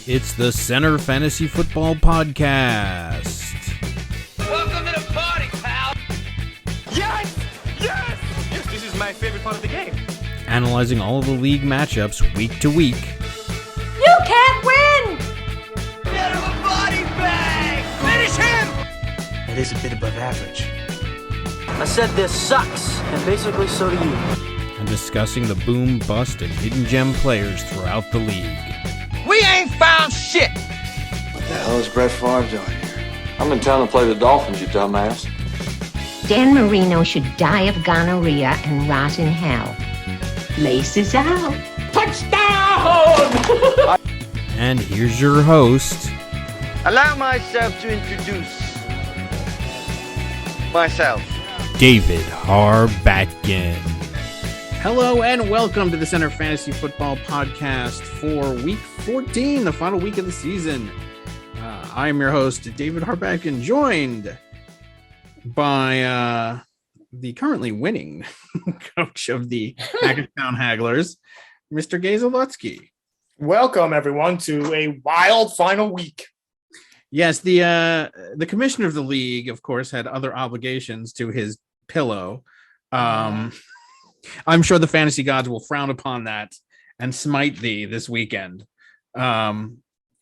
It's the Center Fantasy Football Podcast. Welcome to the party, pal! Yes! Yes! Yes, this is my favorite part of the game. Analyzing all of the league matchups week to week. You can't win! Get him a body bag! Finish him! That is a bit above average. I said this sucks, and basically so do you. And discussing the boom, bust, and hidden gem players throughout the league. We ain't found shit! What the hell is Brett Favre doing here? I'm in town to play the Dolphins, you dumbass. Dan Marino should die of gonorrhea and rot in hell. Laces out. Touchdown! And here's your host, Allow myself to introduce myself. David Harbatkin. Hello and welcome to the Center Fantasy Football Podcast for Week 14, the final week of the season. I am your host, David Harbatkin, joined by the currently winning coach of the Hackettstown Hagglers, Mr. Gazelowski. Welcome, everyone, to a wild final week. Yes, the commissioner of the league, of course, had other obligations to his pillow. I'm sure the fantasy gods will frown upon that and smite thee this weekend. So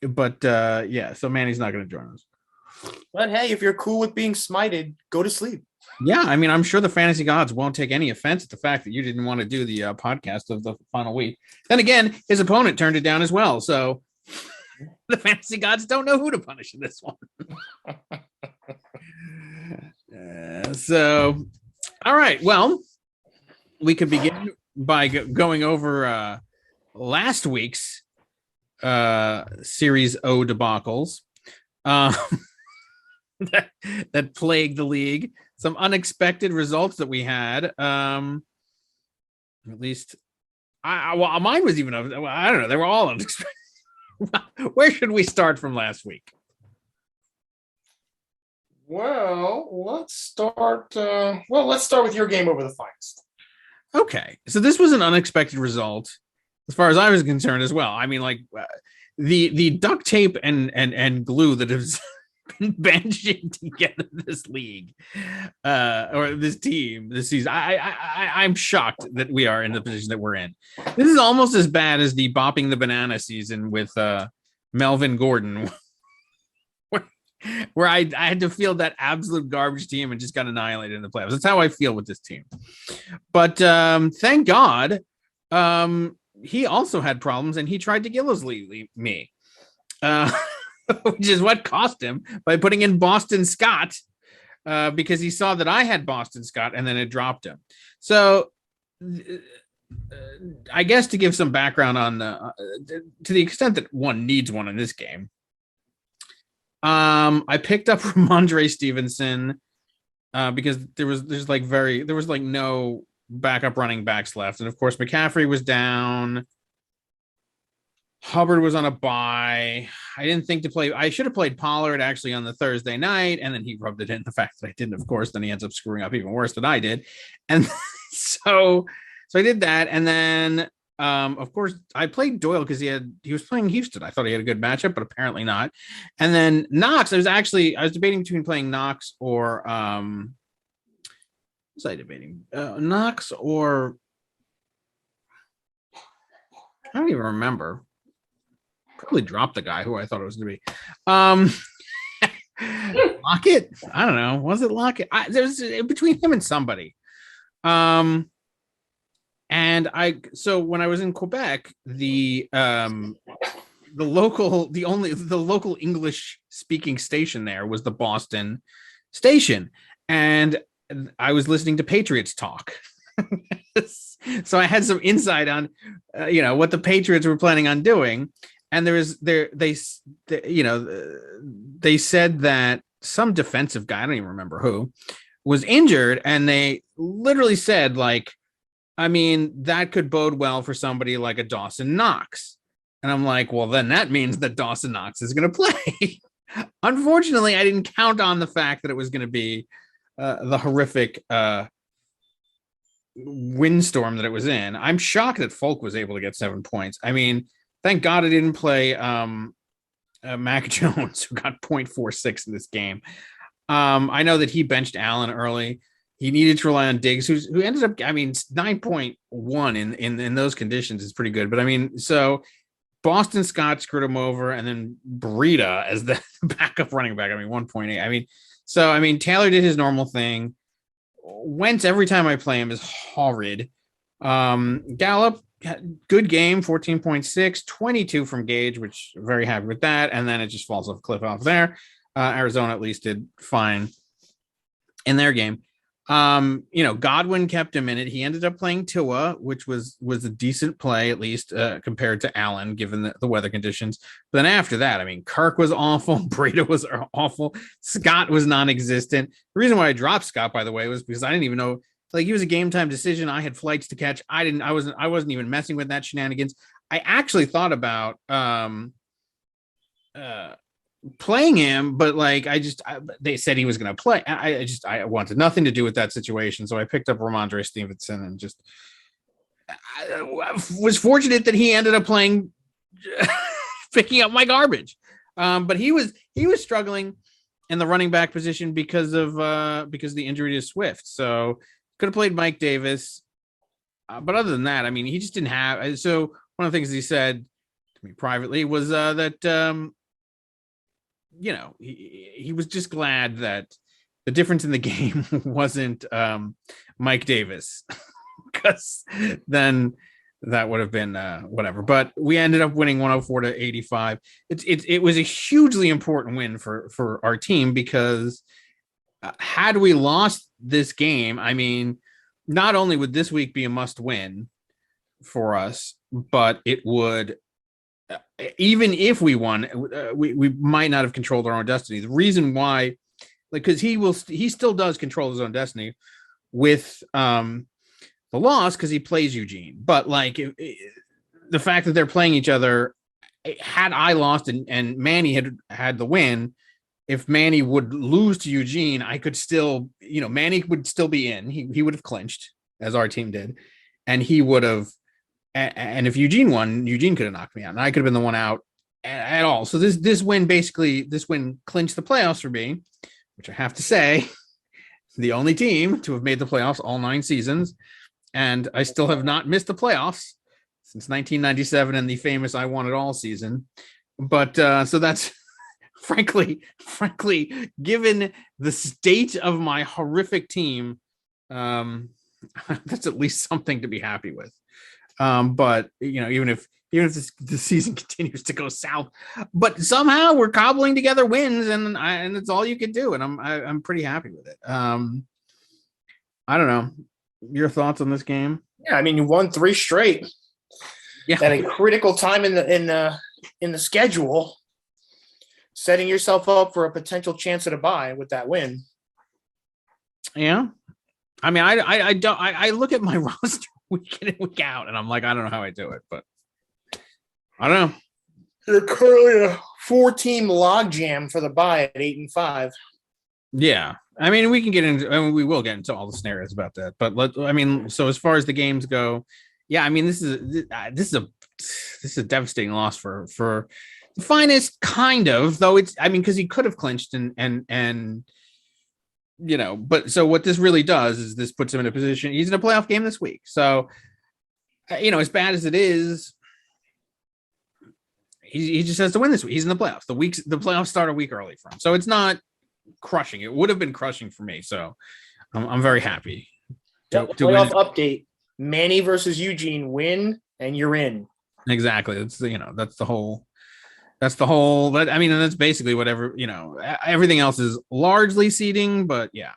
Manny's not going to join us. But hey, if you're cool with being smited, go to sleep. Yeah, I mean, I'm sure the fantasy gods won't take any offense at the fact that you didn't want to do the podcast of the final week. Then again, his opponent turned it down as well. So the fantasy gods don't know who to punish in this one. All right. Well, we could begin by going over last week's Series O debacles that plagued the league. Some unexpected results that we had. At least, mine was even. I don't know. They were all unexpected. Where should we start from last week? Well, let's start with your game over the finest. Okay, so this was an unexpected result as far as I was concerned as well. I mean, like the duct tape and glue that has been bandaging together this league or this team this season. I'm shocked that we are in the position that we're in. This is almost as bad as the bopping the banana season with Melvin Gordon, where I had to field that absolute garbage team and just got annihilated in the playoffs. That's how I feel with this team. But thank God he also had problems and he tried to Gillisley me, which is what cost him by putting in Boston Scott because he saw that I had Boston Scott and then it dropped him. So I guess to give some background on to the extent that one needs one in this game, I picked up Ramondre Stevenson because there was no backup running backs left, and of course McCaffrey was down. Hubbard was on a bye. I didn't think to play. I should have played Pollard actually on the Thursday night, and then he rubbed it in the fact that I didn't. Of course, then he ends up screwing up even worse than I did, and so I did that, and then. Of course, I played Doyle because he was playing Houston. I thought he had a good matchup, but apparently not. And then Knox, I was debating between playing Knox or what was I debating? Knox or I don't even remember. Probably dropped the guy who I thought it was going to be. Lockett? I don't know. Was it Lockett? There's between him and somebody. And so when I was in Quebec, the local English speaking station there was the Boston station, and I was listening to Patriots talk. So I had some insight on what the Patriots were planning on doing, and they said that some defensive guy, I don't even remember who, was injured, and they literally said like, I mean, that could bode well for somebody like a Dawson Knox. And I'm like, well, then that means that Dawson Knox is going to play. Unfortunately, I didn't count on the fact that it was going to be the horrific windstorm that it was in. I'm shocked that Folk was able to get 7 points. I mean, thank God I didn't play Mac Jones, who got 0.46 in this game. I know that he benched Allen early. He needed to rely on Diggs, who ended up, 9.1 in those conditions is pretty good. But I mean, so Boston Scott screwed him over, and then Breida as the backup running back. 1.8. Taylor did his normal thing. Wentz, every time I play him, is horrid. Gallup, good game, 14.6, 22 from Gage, which very happy with that. And then it just falls off a cliff off there. Arizona at least did fine in their game. Godwin kept him in it. He ended up playing Tua, which was a decent play, at least compared to Allen, given the weather conditions. But then after that, Kirk was awful. Breida was awful. Scott was non-existent. The reason why I dropped Scott, by the way, was because I didn't even know, he was a game time decision. I had flights to catch. I wasn't even messing with that shenanigans. I actually thought about playing him, but they said he was going to play. I wanted nothing to do with that situation. So I picked up Ramondre Stevenson and I was fortunate that he ended up playing, picking up my garbage. But he was struggling in the running back position because of the injury to Swift. So could have played Mike Davis. But other than that, he just didn't have. So one of the things he said to me privately was that, he was just glad that the difference in the game wasn't Mike Davis, because then that would have been whatever. But we ended up winning 104-85. It was a hugely important win for our team, because had we lost this game, not only would this week be a must win for us, but it would, even if we won, we might not have controlled our own destiny. The reason why, because he still does control his own destiny with the loss, because he plays Eugene. But the fact that they're playing each other, had I lost and Manny had the win, if Manny would lose to Eugene, I could still, Manny would still be in. He would have clinched, as our team did, and he would have. And if Eugene won, Eugene could have knocked me out, and I could have been the one out at all. So this win clinched the playoffs for me, which I have to say, the only team to have made the playoffs all 9 seasons, and I still have not missed the playoffs since 1997 and the famous "I won it all" season. But so that's frankly, given the state of my horrific team, that's at least something to be happy with. But even if the season continues to go south, but somehow we're cobbling together wins, and it's all you can do, and I'm pretty happy with it. I don't know your thoughts on this game. Yeah, you won 3 straight. Yeah, at a critical time in the schedule, setting yourself up for a potential chance at a bye with that win. Yeah, I look at my roster week in and week out, and I'm like, I don't know how I do it, but I don't know. They're currently a 4-team logjam for the bye at 8-5. Yeah, we can get into, we will get into all the scenarios about that, but so as far as the games go, yeah, this is a devastating loss for the finest, kind of, though it's, because he could have clinched and but so what this really does is this puts him in a position, he's in a playoff game this week. So, as bad as it is, he just has to win this week. He's in the playoffs. The playoffs start a week early for him. So it's not crushing. It would have been crushing for me. So I'm very happy. Playoff update: Manny versus Eugene, win and you're in. Exactly. That's that's the whole. And that's basically whatever, everything else is largely seeding, but yeah.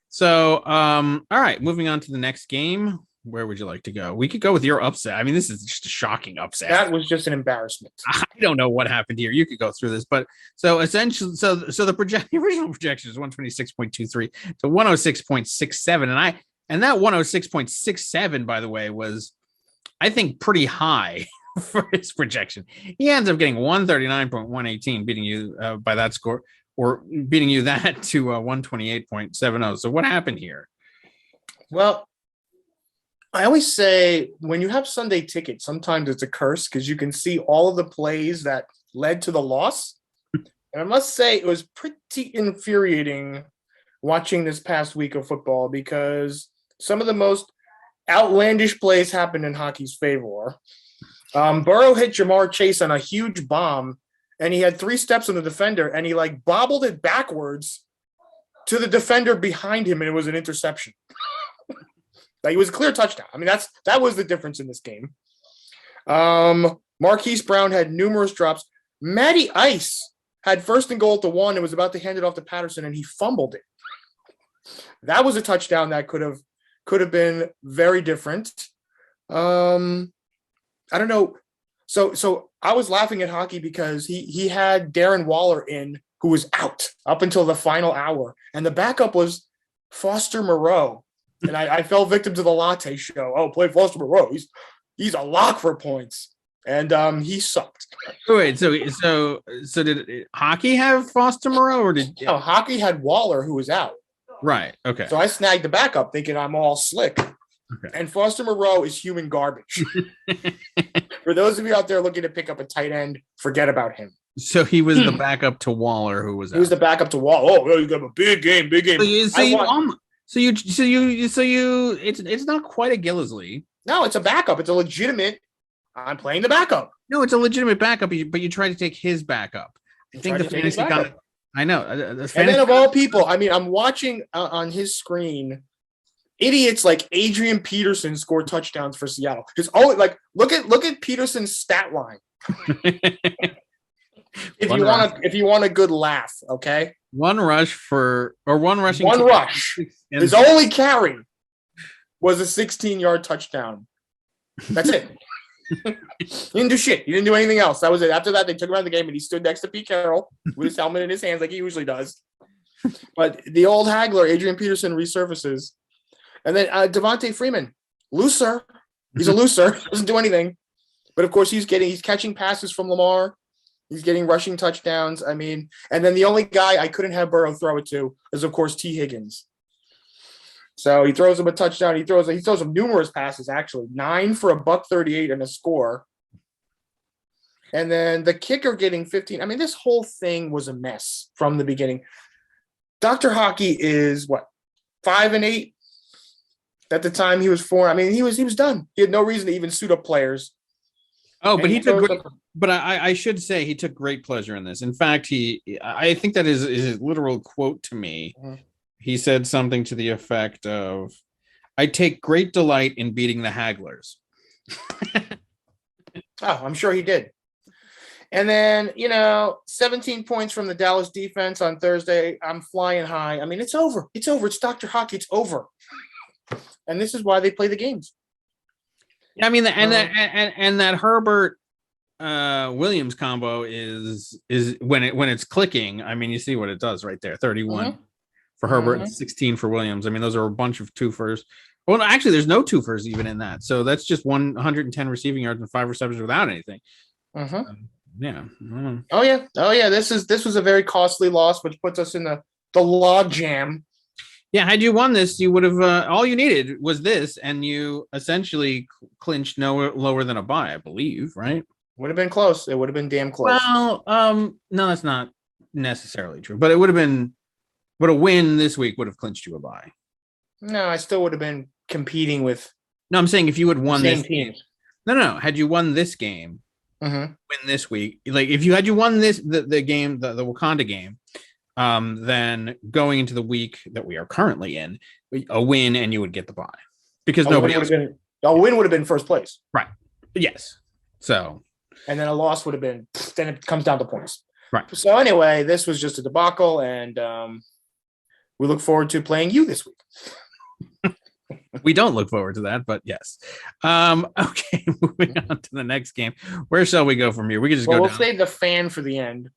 So, all right, moving on to the next game. Where would you like to go? We could go with your upset. This is just a shocking upset. That was just an embarrassment. I don't know what happened here. You could go through this, but so essentially, the original projection is 126.23 to 106.67. And that 106.67, by the way, was, I think, pretty high for his projection. He ends up getting 139.118, beating you by that score, or beating you that to 128.70. So what happened here? Well, I always say when you have Sunday ticket, sometimes it's a curse, because you can see all of the plays that led to the loss. And I must say, it was pretty infuriating watching this past week of football because some of the most outlandish plays happened in hockey's favor. Burrow hit Jamar Chase on a huge bomb, and he had 3 steps on the defender, and he like bobbled it backwards to the defender behind him, and it was an interception. Like, it was a clear touchdown. I mean, that was the difference in this game. Marquise Brown had numerous drops. Matty Ice had first and goal at the 1 and was about to hand it off to Patterson, and he fumbled it. That was a touchdown that could have been very different. I don't know. So I was laughing at hockey because he had Darren Waller in, who was out up until the final hour, and the backup was Foster Moreau. And I fell victim to the latte show. Oh, play Foster Moreau. He's a lock for points. And he sucked. Wait, so did hockey have Foster Moreau, or did hockey had Waller, who was out? Right. Okay. So I snagged the backup thinking I'm all slick. Okay. And Foster Moreau is human garbage. For those of you out there looking to pick up a tight end, forget about him. So he was the backup to Waller, who was out. He was the backup to Waller. Oh, you got a big game. It's not quite a Gillisley. No, it's a backup. It's a legitimate. I'm playing the backup. No, it's a legitimate backup, but you try to take his backup. I think the fantasy guy. I know. And then of all people, I mean, I'm watching on his screen, idiots like Adrian Peterson score touchdowns for Seattle. His only look at Peterson's stat line. If you want a good laugh, okay. One rushing. His only carry was a 16-yard touchdown. That's it. He didn't do shit. He didn't do anything else. That was it. After that, they took him out of the game, and he stood next to Pete Carroll with his helmet in his hands like he usually does. But the old haggler, Adrian Peterson, resurfaces. And then Devontae Freeman, looser. He's a looser. Doesn't do anything. But, of course, he's catching passes from Lamar. He's getting rushing touchdowns. I mean, and then the only guy I couldn't have Burrow throw it to is, of course, T. Higgins. So he throws him a touchdown. He throws him numerous passes, actually. 9 for $138 and a score. And then the kicker getting 15. I mean, this whole thing was a mess from the beginning. Dr. Hockey is, 5-8? At the time he was 4. I mean, he was done. He had no reason to even suit up players. Oh, but I should say he took great pleasure in this. In fact, I think that is his literal quote to me. Mm-hmm. He said something to the effect of, "I take great delight in beating the hagglers." Oh, I'm sure he did. And then, 17 points from the Dallas defense on Thursday. I'm flying high. I mean, it's over. It's over. It's Dr. Hockey. It's over. And this is why they play the games. I mean, and that Herbert Williams combo is when it's clicking. I mean, you see what it does right there. 31 for Herbert, and 16 for Williams. I mean, those are a bunch of twofers. Well, actually, there's no twofers even in that. So that's just 110 receiving yards and 5 receptions without anything. Yeah. Oh yeah. This was a very costly loss, which puts us in the log jam. Yeah, had you won this, you would have all you needed was this, and you essentially clinched no lower than a bye, I believe, right? Would have been close. It would have been damn close. Well, no, that's not necessarily true, but it would have been. But a win this week would have clinched you a bye. No, I still would have been competing with. No, I'm saying if you had won this game. No. Had you won this game, win this week, like if you won this the game, the Wakanda game. Then going into the week that we are currently in, a win and you would get the bye because nobody else. A win would have been first place, right? Yes. So, and then a loss would have been. Then it comes down to points, right? So anyway, this was just a debacle, and we look forward to playing you this week. We don't look forward to that, but yes. Okay, moving on to the next game. Where shall we go from here? We can just go. We'll down. save the fan for the end.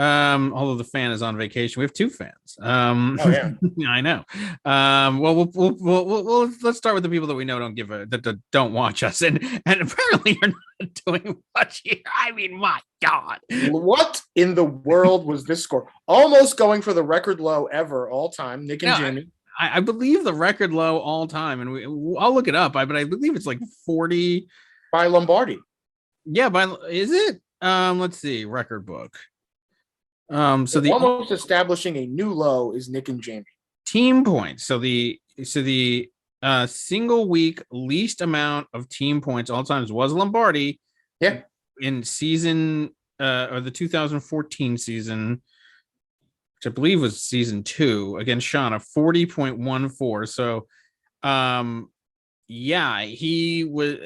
Although the fan is on vacation, we have 2 fans. Oh yeah, I know. Well, we'll let's start with the people that we know that don't watch us, and apparently you're not doing much here. I mean, my God, what in the world was this score? Almost going for the record low ever all time. Nick and Jimmy. I believe the record low all time, and I'll look it up. But I believe it's like 40 by Lombardi. Yeah, is it? Let's see, record book. So the almost establishing a new low is Nick and Jamie. team points. So the single week least amount of team points all times was Lombardi. Yeah. In season or the 2014 season, which I believe was season 2 against Shauna, 40.14. So yeah, he was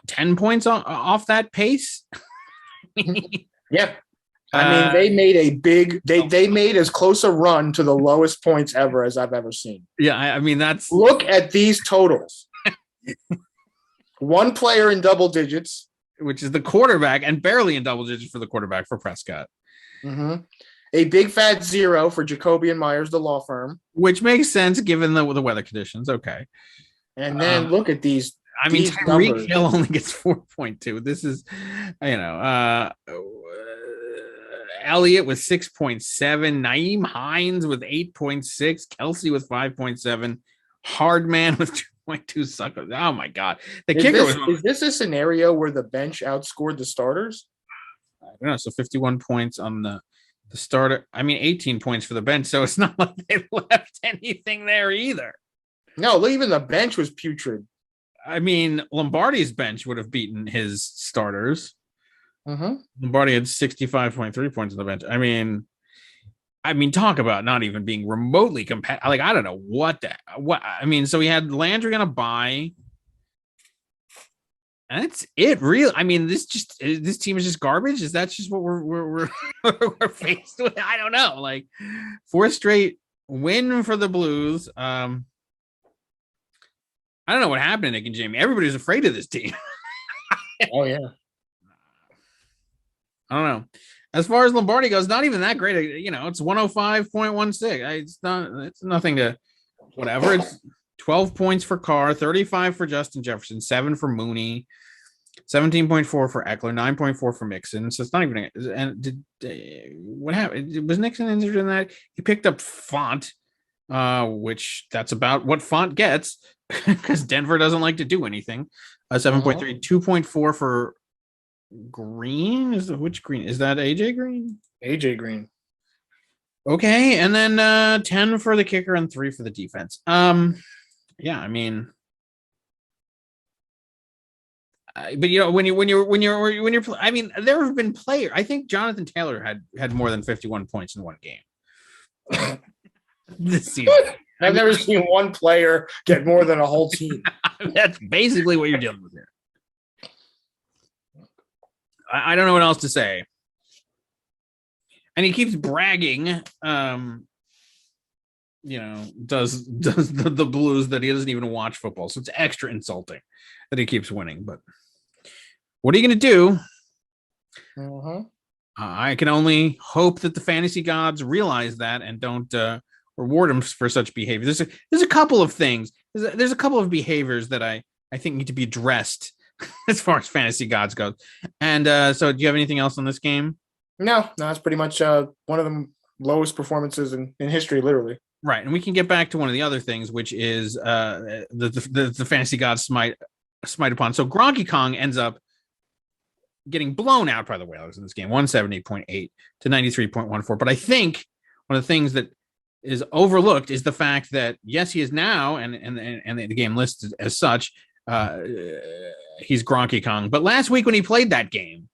10 points off that pace. Yeah. I mean, they made a big. They made as close a run to the lowest points ever as I've ever seen. Yeah, I mean that's. Look at these totals. One player in double digits, which is the quarterback, and barely in double digits for the quarterback for Prescott. Mm-hmm. A big fat 0 for Jacoby and Myers, the law firm, which makes sense given the weather conditions. Okay, and then look at these. I mean, Tyreek Hill only gets 4.2. This is, Elliott with 6.7, Naeem Hines with 8.6, Kelsey with 5.7, Hardman with 2.2. Sucker. Oh my God. Is this a scenario where the bench outscored the starters? I don't know. So 51 points on the starter. I mean, 18 points for the bench. So it's not like they left anything there either. No, even the bench was putrid. I mean, Lombardi's bench would have beaten his starters. Mm-hmm. Lombardi had 65.3 points on the bench. I mean, talk about not even being remotely competitive. Like, I don't know what. I mean, so he had Landry on a bye. And that's it, really. I mean, this team is just garbage. Is that just what we're faced with? I don't know. Like, 4th straight win for the Blues. I don't know what happened to Nick and Jamie. Everybody's afraid of this team. Oh yeah. I don't know. As far as Lombardi goes, not even that great. You know, it's 105.16. It's nothing to whatever. It's 12 points for Carr, 35 for Justin Jefferson, 7 for Mooney, 17.4 for Eckler, 9.4 for Mixon. So it's not even. And what happened? Was Nixon injured in that? He picked up Font, which that's about what Font gets because Denver doesn't like to do anything. 7.3, 2.4 for Green. Which Green is that? AJ Green. AJ Green. Okay, and then 10 for the kicker and 3 for the defense. Yeah, I mean, but you know, when you're, I mean, there have been players. I think Jonathan Taylor had more than 51 points in one game this season. I've never seen one player get more than a whole team. That's basically what you're dealing with here. I don't know what else to say. And he keeps bragging, you know, does the Blues that he doesn't even watch football. So it's extra insulting that he keeps winning. But what are you going to do? Mm-hmm. I can only hope that the fantasy gods realize that and don't reward him for such behavior. There's a couple of things. There's a couple of behaviors that I think need to be addressed as far as fantasy gods goes. And so do you have anything else on this game? No, it's pretty much one of the lowest performances in history, literally. Right. And we can get back to one of the other things, which is the fantasy gods smite upon. So Gronky Kong ends up getting blown out by the Whalers in this game, 170.8 to 93.14. But I think one of the things that is overlooked is the fact that, yes, he is now, and the game listed as such, he's Gronky Kong. But last week when he played that game,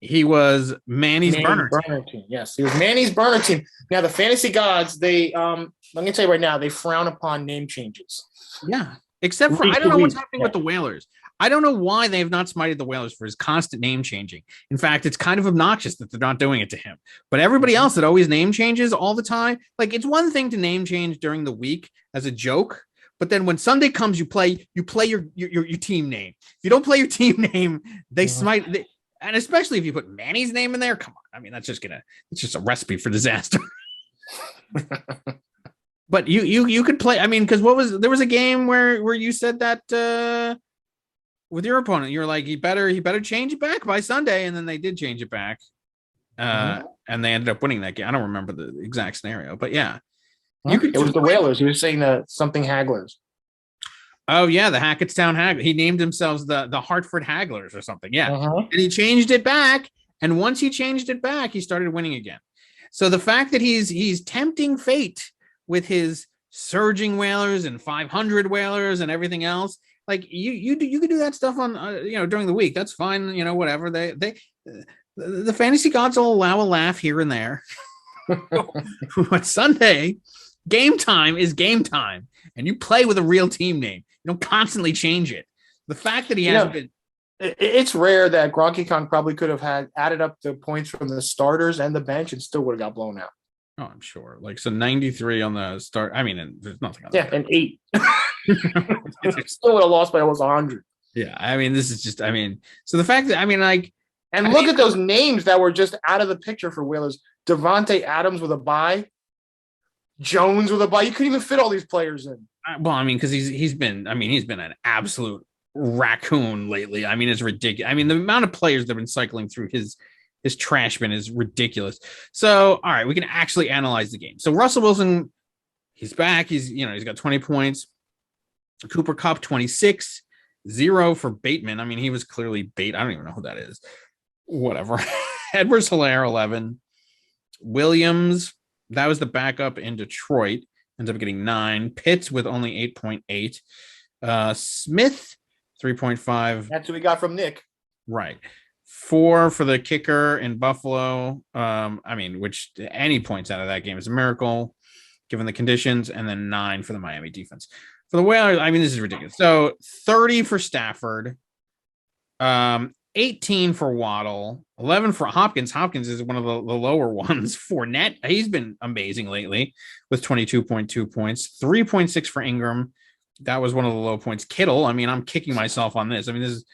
he was Manny's burner team. Yes, he was Manny's burner team. Now the fantasy gods, they let me tell you right now, they frown upon name changes. Yeah, except for I don't know what's happening with the Whalers. I don't know why they have not smited the Whalers for his constant name changing. In fact, it's kind of obnoxious that they're not doing it to him. But everybody else that always name changes all the time, like it's one thing to name change during the week as a joke. But then when Sunday comes, you play your team name. If you don't play your team name, they smite. And especially if you put Manny's name in there, come on. I mean, it's just a recipe for disaster. But you could play. I mean, because there was a game where you said that with your opponent, you're like, he better change it back by Sunday, and then they did change it back, and they ended up winning that game. I don't remember the exact scenario, but yeah, it was the Whalers. He was saying something Hagglers. Oh yeah, the Hackettstown Hagglers. He named himself the Hartford Hagglers or something. Yeah, Uh-huh. and he changed it back. And once he changed it back, he started winning again. So the fact that he's tempting fate with his surging whalers and 500 whalers and everything else, like you could do that stuff on during the week. That's fine. Whatever the fantasy gods will allow a laugh here and there. But Sunday, game time is game time, and you play with a real team name. You don't constantly change it. The fact that he hasn't been. It's rare that Gronky Kong probably could have had added up the points from the starters and the bench and still would have got blown out. Oh, I'm sure. So 93 on the start. I mean, there's nothing on that. Yeah, and 8. Still would have lost by almost 100. Yeah, I mean, this is just. I mean, so the fact that and look at those names that were just out of the picture for Whalers. Devontae Adams with a bye. Jones with a bye. You couldn't even fit all these players in. Well, I mean, because he's been an absolute raccoon lately. I mean, it's ridiculous. I mean, the amount of players that have been cycling through his trash bin is ridiculous. So, all right, we can actually analyze the game. So Russell Wilson, he's back. He's got 20 points. Cooper Kupp 26, 0 for Bateman. I mean, he was clearly bait. I don't even know who that is. Whatever. Edwards-Helaire 11. Williams, that was the backup in Detroit, ends up getting 9. Pitts with only 8.8. Smith 3.5. That's what we got from Nick. Right. 4 for the kicker in Buffalo. I mean, which any points out of that game is a miracle given the conditions, and then 9 for the Miami defense. For the Whalers, I mean, this is ridiculous. So 30 for Stafford, 18 for Waddle, 11 for Hopkins. Hopkins is one of the lower ones. Fournette, he's been amazing lately with 22.2 points, 3.6 for Ingram. That was one of the low points. Kittle, I mean, I'm kicking myself on this. I mean, this is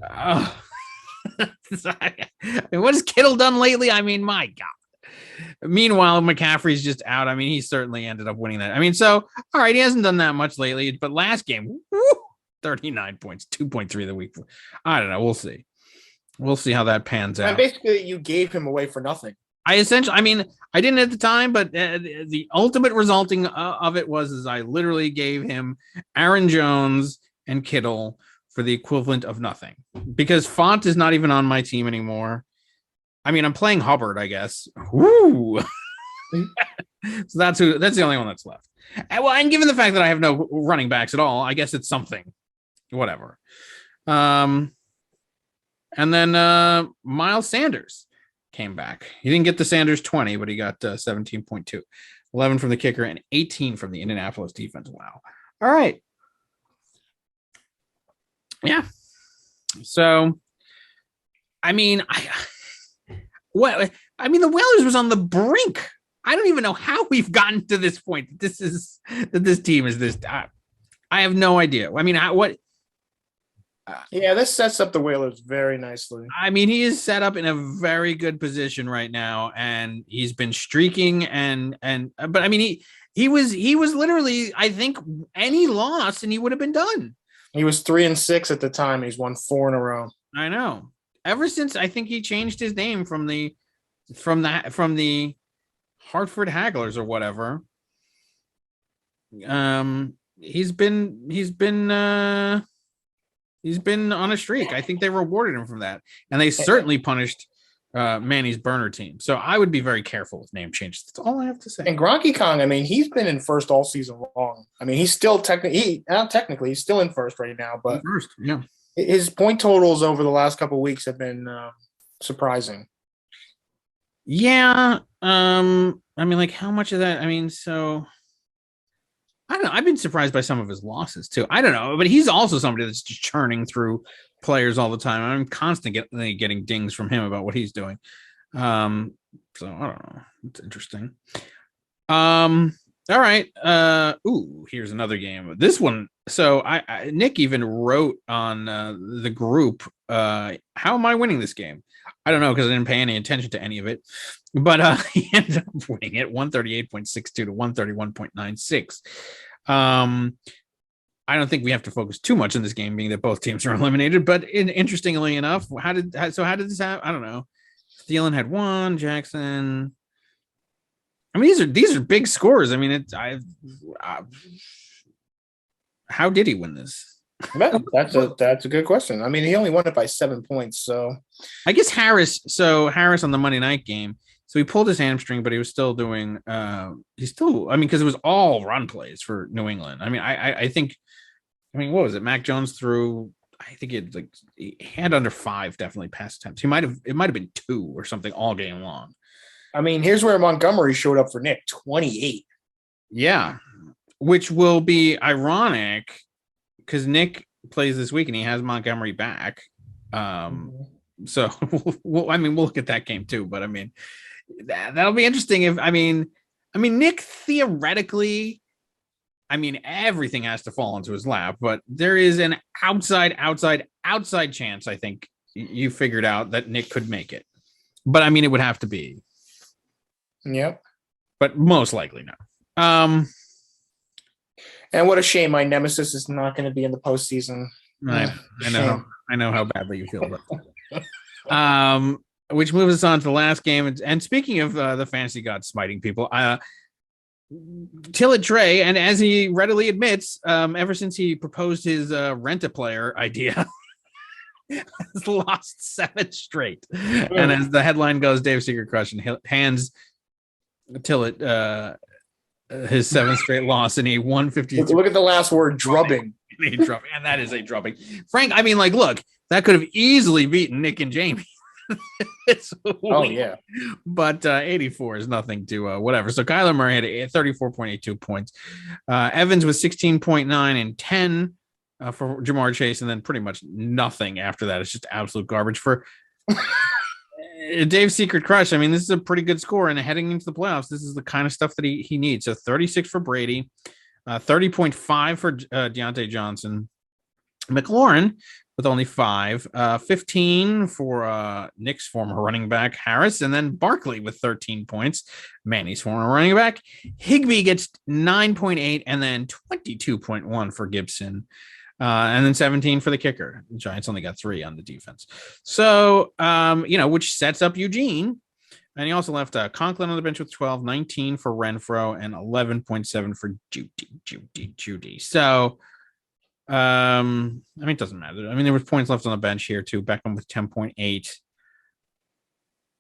I mean, what has Kittle done lately? I mean, my God. Meanwhile, McCaffrey's just out. I mean, he certainly ended up winning that. I mean, so, all right, he hasn't done that much lately, but last game, 39 points, 2.3 the week. I don't know. We'll see. We'll see how that pans out. And basically, you gave him away for nothing. I didn't at the time, but the ultimate resulting of it was I literally gave him Aaron Jones and Kittle for the equivalent of nothing because Font is not even on my team anymore. I mean, I'm playing Hubbard, I guess. Woo! So that's the only one that's left. And given the fact that I have no running backs at all, I guess it's something. Whatever. And then Miles Sanders came back. He didn't get the Sanders 20, but he got 17.2. 11 from the kicker and 18 from the Indianapolis defense. Wow. All right. Yeah. So, I mean, the Whalers was on the brink. I don't even know how we've gotten to this point. That this team is this. I have no idea. I mean, yeah, this sets up the Whalers very nicely. I mean, he is set up in a very good position right now, and he's been streaking but I mean, he was literally, I think, any loss and he would have been done. He was 3-6 at the time. He's won 4 in a row. I know. Ever since I think he changed his name from the Hartford Hagglers or whatever. He's been on a streak. I think they rewarded him from that, and they certainly punished Manny's burner team. So I would be very careful with name changes. That's all I have to say. And Gronky Kong, I mean, he's been in first all season long. I mean, he's still technically he's still in first right now, but first, yeah. His point totals over the last couple of weeks have been surprising. Yeah. I mean, like, how much of that? I mean, so I don't know. I've been surprised by some of his losses too. I don't know, but he's also somebody that's just churning through players all the time. I'm constantly getting dings from him about what he's doing. So I don't know. It's interesting. All right. Here's another game. This one. So Nick even wrote on the group, how am I winning this game? I don't know, because I didn't pay any attention to any of it. But he ended up winning it 138.62 to 131.96. I don't think we have to focus too much on this game, being that both teams are eliminated. But interestingly enough, how did this happen? I don't know. Thielen had 1, Jackson. I mean, these are big scores. I mean, How did he win this? That's a good question. I mean, he only won it by 7 points. So I guess Harris. So Harris on the Monday night game. So he pulled his hamstring, but he was still doing. He's still. I mean, because it was all run plays for New England. I mean, I think. I mean, what was it? Mac Jones threw. I think he had under 5 definitely pass attempts. It might have been 2 or something all game long. I mean, here's where Montgomery showed up for Nick, 28. Yeah, which will be ironic because Nick plays this week and he has Montgomery back. So we'll look at that game too. But I mean, that'll be interesting. If Nick theoretically, everything has to fall into his lap, but there is an outside chance. I think you figured out that Nick could make it, but I mean, it would have to be. Yep. But most likely no. And what a shame my nemesis is not going to be in the postseason. I know how badly you feel about that. Which moves us on to the last game. And speaking of the fantasy gods smiting people, Tillett Trey, and as he readily admits, ever since he proposed his rent-a-player idea, has lost 7 straight. And as the headline goes, Dave Secret Crush and hands Tillett his 7th straight loss in a 153. Look at the last word, drubbing. And that is a drubbing. Frank, look, that could have easily beaten Nick and Jamie. Yeah. But 84 is nothing to whatever. So Kyler Murray had 34.82 points. Evans was 16.9 and 10 for Jamar Chase, and then pretty much nothing after that. It's just absolute garbage for Dave's Secret Crush. This is a pretty good score, and heading into the playoffs, this is the kind of stuff that he needs. So 36 for Brady, 30.5 for Deontay Johnson, McLaurin with only 5, 15 for Nick's former running back Harris, and then Barkley with 13 points, Manny's former running back. Higbee gets 9.8, and then 22.1 for Gibson. And then 17 for the kicker. The Giants only got 3 on the defense. So, which sets up Eugene. And he also left Conklin on the bench with 12, 19 for Renfro, and 11.7 for Judy. So, it doesn't matter. There was points left on the bench here too. Beckham with 10.8.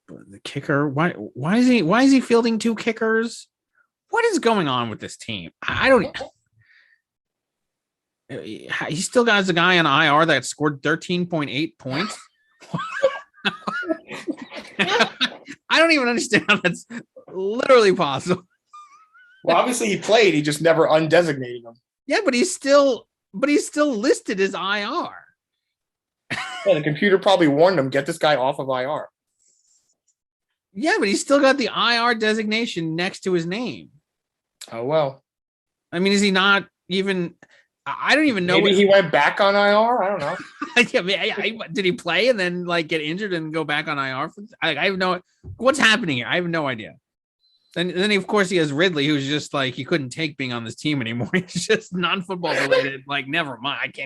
The kicker, why is he fielding 2 kickers? What is going on with this team? I don't. He still got a guy on IR that scored 13.8 points. I don't even understand how that's literally possible. Well, obviously he played. He just never undesignated him. Yeah, but he's still listed as IR. Yeah, the computer probably warned him, get this guy off of IR. Yeah, but he's still got the IR designation next to his name. Oh, well. Is he not even... I don't even know. Maybe he went back on IR. I don't know. Did he play and then get injured and go back on IR? I have no. What's happening here? I have no idea. And then of course he has Ridley, who's just he couldn't take being on this team anymore. He's just non-football related. Never mind.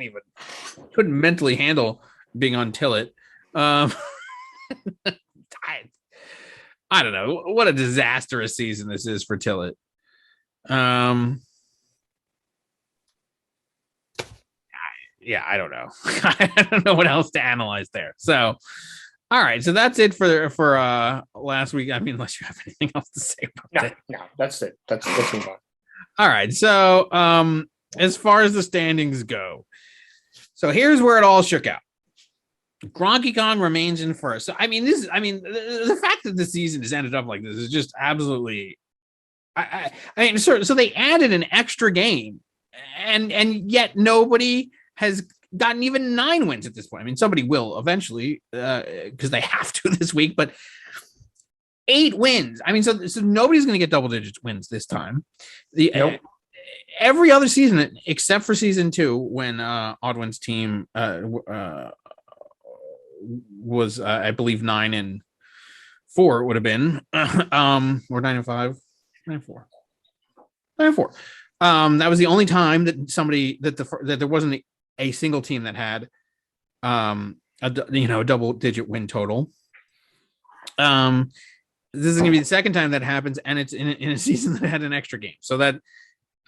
Couldn't mentally handle being on Tillett. I don't know what a disastrous season this is for Tillett. Yeah, I don't know. I don't know what else to analyze there. So, all right. So that's it for last week. Unless you have anything else to say about it. No, that's it. Let's move on. All right. So, as far as the standings go, so here's where it all shook out. Gronky Kong remains in first. So, the fact that the season has ended up like this is just absolutely. So they added an extra game, and yet nobody has gotten even 9 wins at this point. Somebody will eventually because they have to this week, but 8 wins. So nobody's going to get double-digit wins this time. Every other season, except for season 2, when Odwin's team was, I believe, 9-4. It would have been, or 9-5, 9-4, 9-4. That was the only time that that there wasn't a single team that had a double-digit win total. This is going to be the second time that happens, and it's in a season that had an extra game. So that,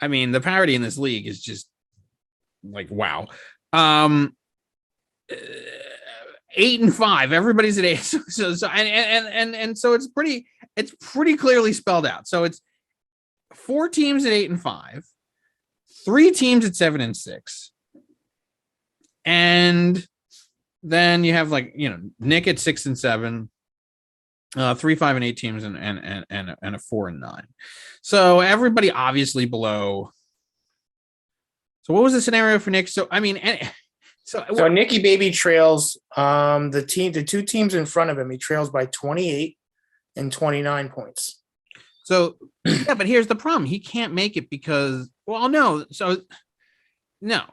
the parity in this league is just like wow. 8-5. Everybody's at 8. So it's pretty clearly spelled out. So it's 4 teams at 8-5, 3 teams at 7-6, and then you have Nick at 6-7, 3, 5, and 8 teams, and a 4 and 9. So everybody obviously below. So what was the scenario for Nick? So I mean, so Nicky Baby trails the 2 teams in front of him. He trails by 28 and 29 points. So yeah, but here's the problem: he can't make it because no,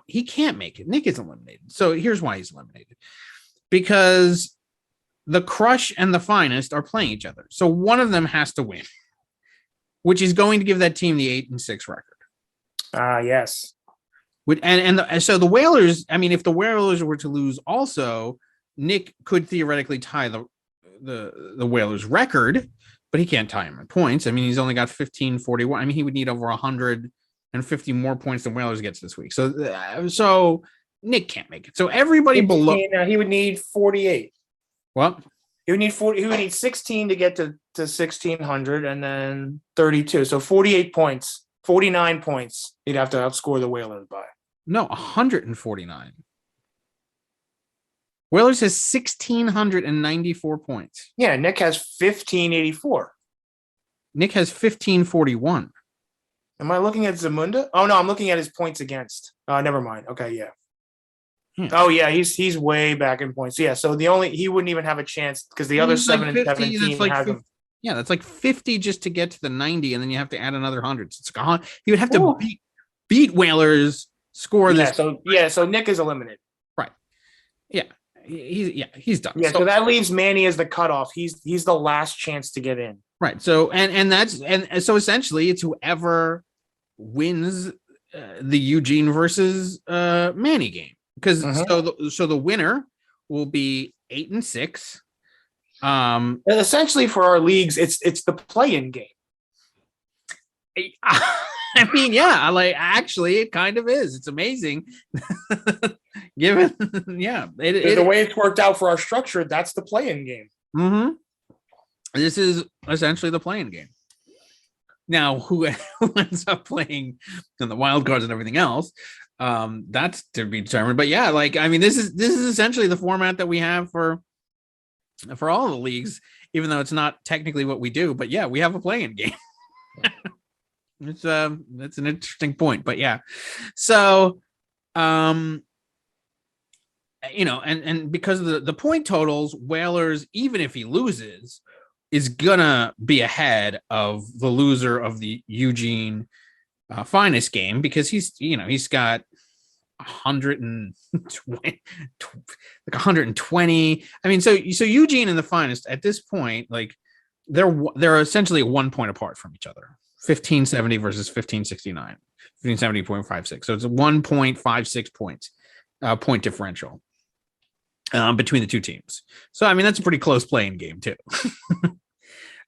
he can't make it. Nick is eliminated. So here's why he's eliminated: because the Crush and the Finest are playing each other. So one of them has to win, which is going to give that team the 8-6 record. Yes. So the Whalers, I mean, if the Whalers were to lose also, Nick could theoretically tie the Whalers record, but he can't tie him in points. I mean, he's only got 1541. I mean, he would need over 150 more points than Whalers gets this week. So Nick can't make it. So everybody below, he would need 48. What? He would need 40. He would need 16 to get to 1600, and then 32. So 48 points, 49 points. He'd have to outscore the Whalers by. No, 149. Whalers has 1,694 points. Yeah, Nick has 1584. Nick has 1541. Am I looking at Zamunda? Oh no, I'm looking at his points against. Never mind. Okay, yeah. Oh yeah, he's way back in points. Yeah, so he wouldn't even have a chance because the other 7 and 17 has him. Yeah, that's like 50 just to get to the 90, and then you have to add another 100. So he would have to beat Whalers, score this. So Nick is eliminated. Right. Yeah. He's done. Yeah, so that leaves Manny as the cutoff. He's the last chance to get in. Right. So so essentially it's whoever wins the Eugene versus Manny game. Because so the winner will be 8-6. And essentially for our leagues, it's the play-in game. I mean, yeah, actually it kind of is. It's amazing. Given the way it's worked out for our structure, that's the play-in game. Mm-hmm. This is essentially the play-in game. Now, who ends up playing in the wild cards and everything else? That's to be determined. But yeah, I mean, this is essentially the format that we have for all the leagues, even though it's not technically what we do. But yeah, we have a play-in game. It's that's an interesting point. But yeah, so and because of the point totals, Whalers, even if he loses, is gonna be ahead of the loser of the Eugene Finest game because he's got 120. I mean, so Eugene and the Finest at this point, they're essentially 1 point apart from each other. 1570 versus 1569, 1570.56. So it's a 1.56 points point differential between the two teams. So I mean that's a pretty close playing game too.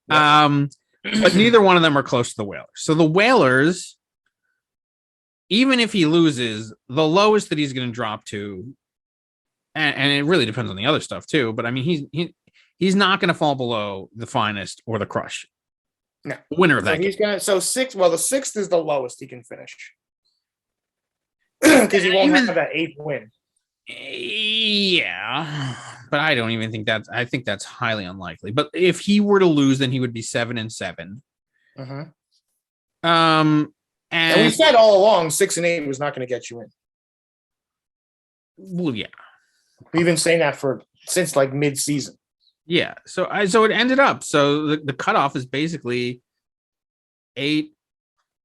But neither one of them are close to the Whalers. So the Whalers, even if he loses, the lowest that he's going to drop to, and it really depends on the other stuff too. But I mean, he's not going to fall below the Finest or the Crush. No, the winner of that. He's gonna six. Well, the 6th is the lowest he can finish because he won't have that 8th win. Yeah, but I don't even think that. I think that's highly unlikely. But if he were to lose, then he would be 7-7. Mm-hmm. And we said all along 6 and 8 was not going to get you in. Well, yeah, we've been saying that since mid-season. Yeah, so it ended up. So the cutoff is basically 8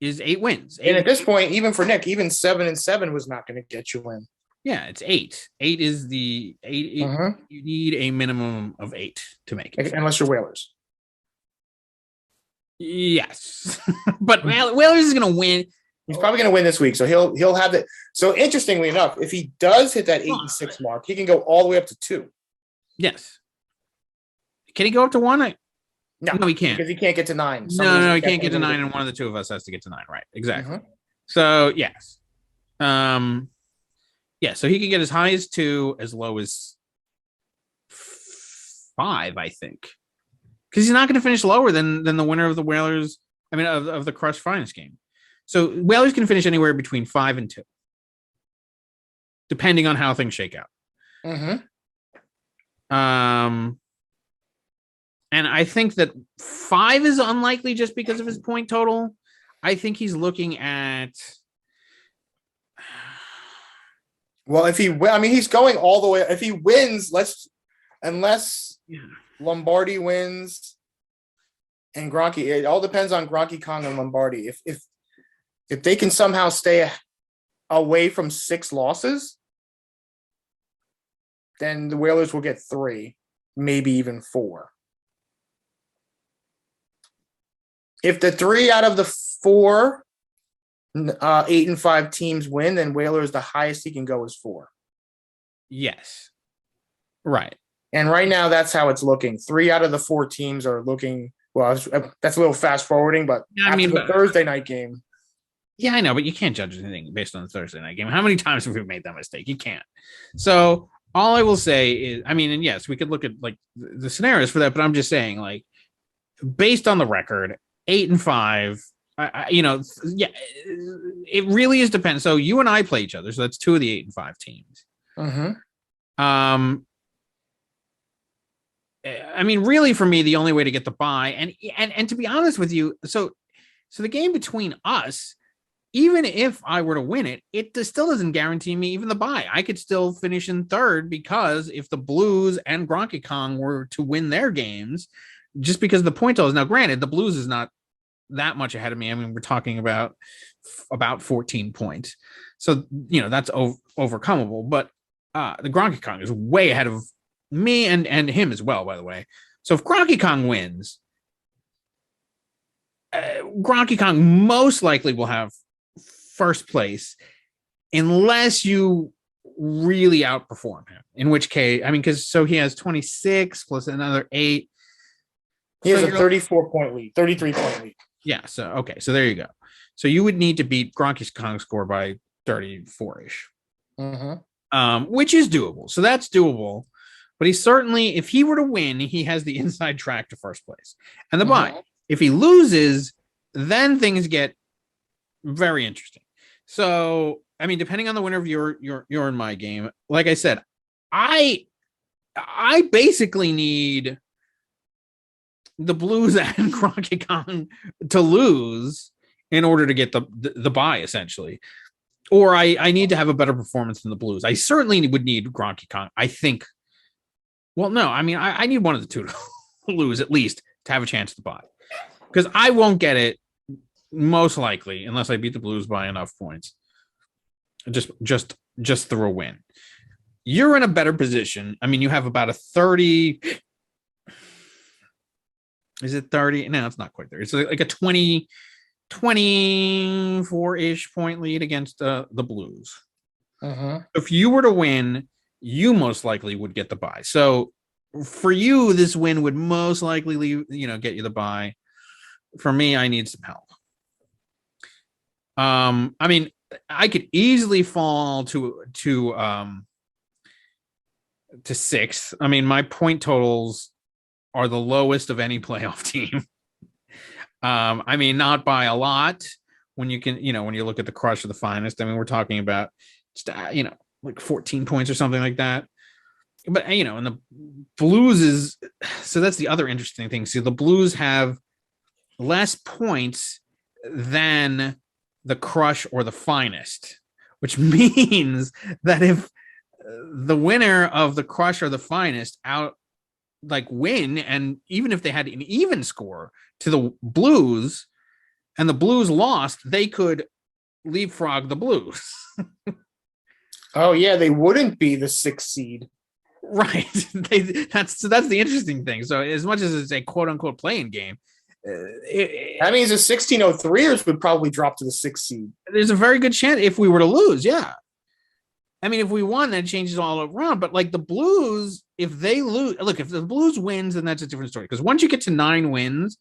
wins. And at this point, even for Nick, even 7-7 was not going to get you in. Yeah, it's 8. 8 is the 8. You need a minimum of 8 to make it, unless you're Whalers. Yes, but Whalers is going to win. He's probably going to win this week, so he'll have that. So interestingly enough, if he does hit that 8-6 mark, he can go all the way up to 2. Yes. Can he go up to 1? No, he can't. Because he can't get to 9. No, he can't get to 9, and one of the two of us has to get to 9. Right, exactly. So, yes. Yeah, so he can get as high as 2, as low as 5, I think, because he's not going to finish lower than the winner of the Whalers. I mean, of the Crush Finest game. So Whalers can finish anywhere between 5 and 2, depending on how things shake out. And I think that 5 is unlikely just because of his point total. I think he's looking at. Well, he's going all the way. If he wins, unless Lombardi wins and Gronky, it all depends on Gronky, Kong, and Lombardi. If they can somehow stay away from 6 losses, then the Whalers will get 3, maybe even 4. If the 3 out of the 4 8 and 5 teams win, then Whalers, the highest he can go is 4. Yes. Right. And right now, that's how it's looking. 3 out of the 4 teams are looking. Well, that's a little fast forwarding, but the Thursday night game. Yeah, I know, but you can't judge anything based on the Thursday night game. How many times have we made that mistake? You can't. So all I will say is, and yes, we could look at like the scenarios for that, but I'm just saying, like, based on the record, 8 and 5. It really is dependent. So you and I play each other, so that's 2 of the 8 and 5 teams. Really, for me, the only way to get the bye, and to be honest with you, so the game between us, even if I were to win it, it still doesn't guarantee me even the bye. I could still finish in 3rd, because if the Blues and Gronky Kong were to win their games, just because the point totals. Now, granted, the Blues is not that much ahead of me. I mean, we're talking about 14 points. So, that's overcomable. But the Gronky Kong is way ahead of me and him as well, by the way. So if Gronky Kong wins, Gronky Kong most likely will have 1st place unless you really outperform him. In which case, because he has 26 plus another 8. He has a 34-point lead, 33-point lead. Yeah. So, okay. So there you go. So you would need to beat Gronky Kong's score by 34-ish, which is doable. So that's doable. But he certainly, if he were to win, he has the inside track to 1st place. And the bye. If he loses, then things get very interesting. So, depending on the winner of your and my game, like I said, I basically need the Blues and Gronky Kong to lose in order to get the bye, essentially. Or I need to have a better performance than the Blues. I certainly would need Gronky Kong. I think. Well, no, I need one of the 2 to lose at least to have a chance to buy, because I won't get it most likely unless I beat the Blues by enough points. Just through a win. You're in a better position. You have about a 30. Is it 30? No, it's not quite there. It's like a 24-ish point lead against the Blues. If you were to win, you most likely would get the bye. So for you, this win would most likely get you the bye. For me, I need some help. I could easily fall to 6th. My point totals are the lowest of any playoff team. Not by a lot. When you can, when you look at the Crush of the Finest, we're talking about just, like 14 points or something like that. But, and the Blues is, so that's the other interesting thing. See, the Blues have less points than the Crush or the Finest, which means that if the winner of the Crush or the Finest win, and even if they had an even score to the Blues and the Blues lost, they could leapfrog the Blues. Oh yeah, they wouldn't be the 6th seed. Right. That's the interesting thing. So as much as it's a quote unquote playing game, that means the 1603ers would probably drop to the 6th seed. There's a very good chance if we were to lose. Yeah. If we won, that changes all around. But like the Blues, if they lose, if the Blues wins, then that's a different story. Because once you get to 9 wins,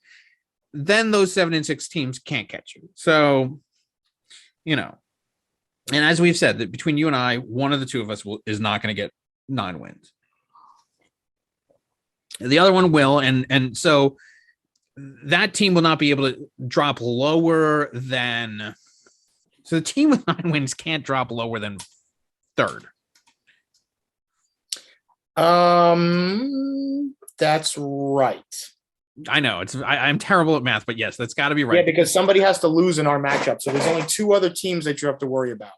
then those 7 and 6 teams can't catch you. So, And as we've said, that between you and I, one of the two of us is not going to get 9 wins. The other one will, and so that team will not be able to drop lower than. So the team with 9 wins can't drop lower than 3rd. That's right. I know I'm terrible at math, but yes, that's got to be right. Yeah, because somebody has to lose in our matchup. So there's only 2 other teams that you have to worry about.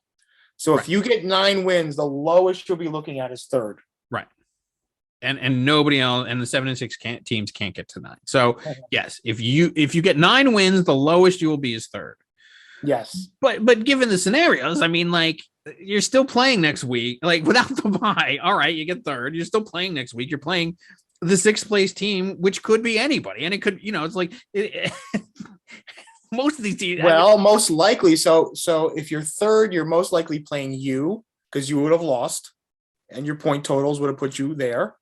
So if you get 9 wins, the lowest you'll be looking at is 3rd. Right. And nobody else, and the 7 and 6 teams can't get to 9. So yes, if you get 9 wins, the lowest you will be is 3rd. Yes. But given the scenarios, I mean, like, you're still playing next week, like without the bye. All right, you get 3rd. You're still playing next week. You're playing the 6th place team, which could be anybody, and it could, it's like most of these teams. Well, most likely. So if you're 3rd, you're most likely playing you because you would have lost, and your point totals would have put you there,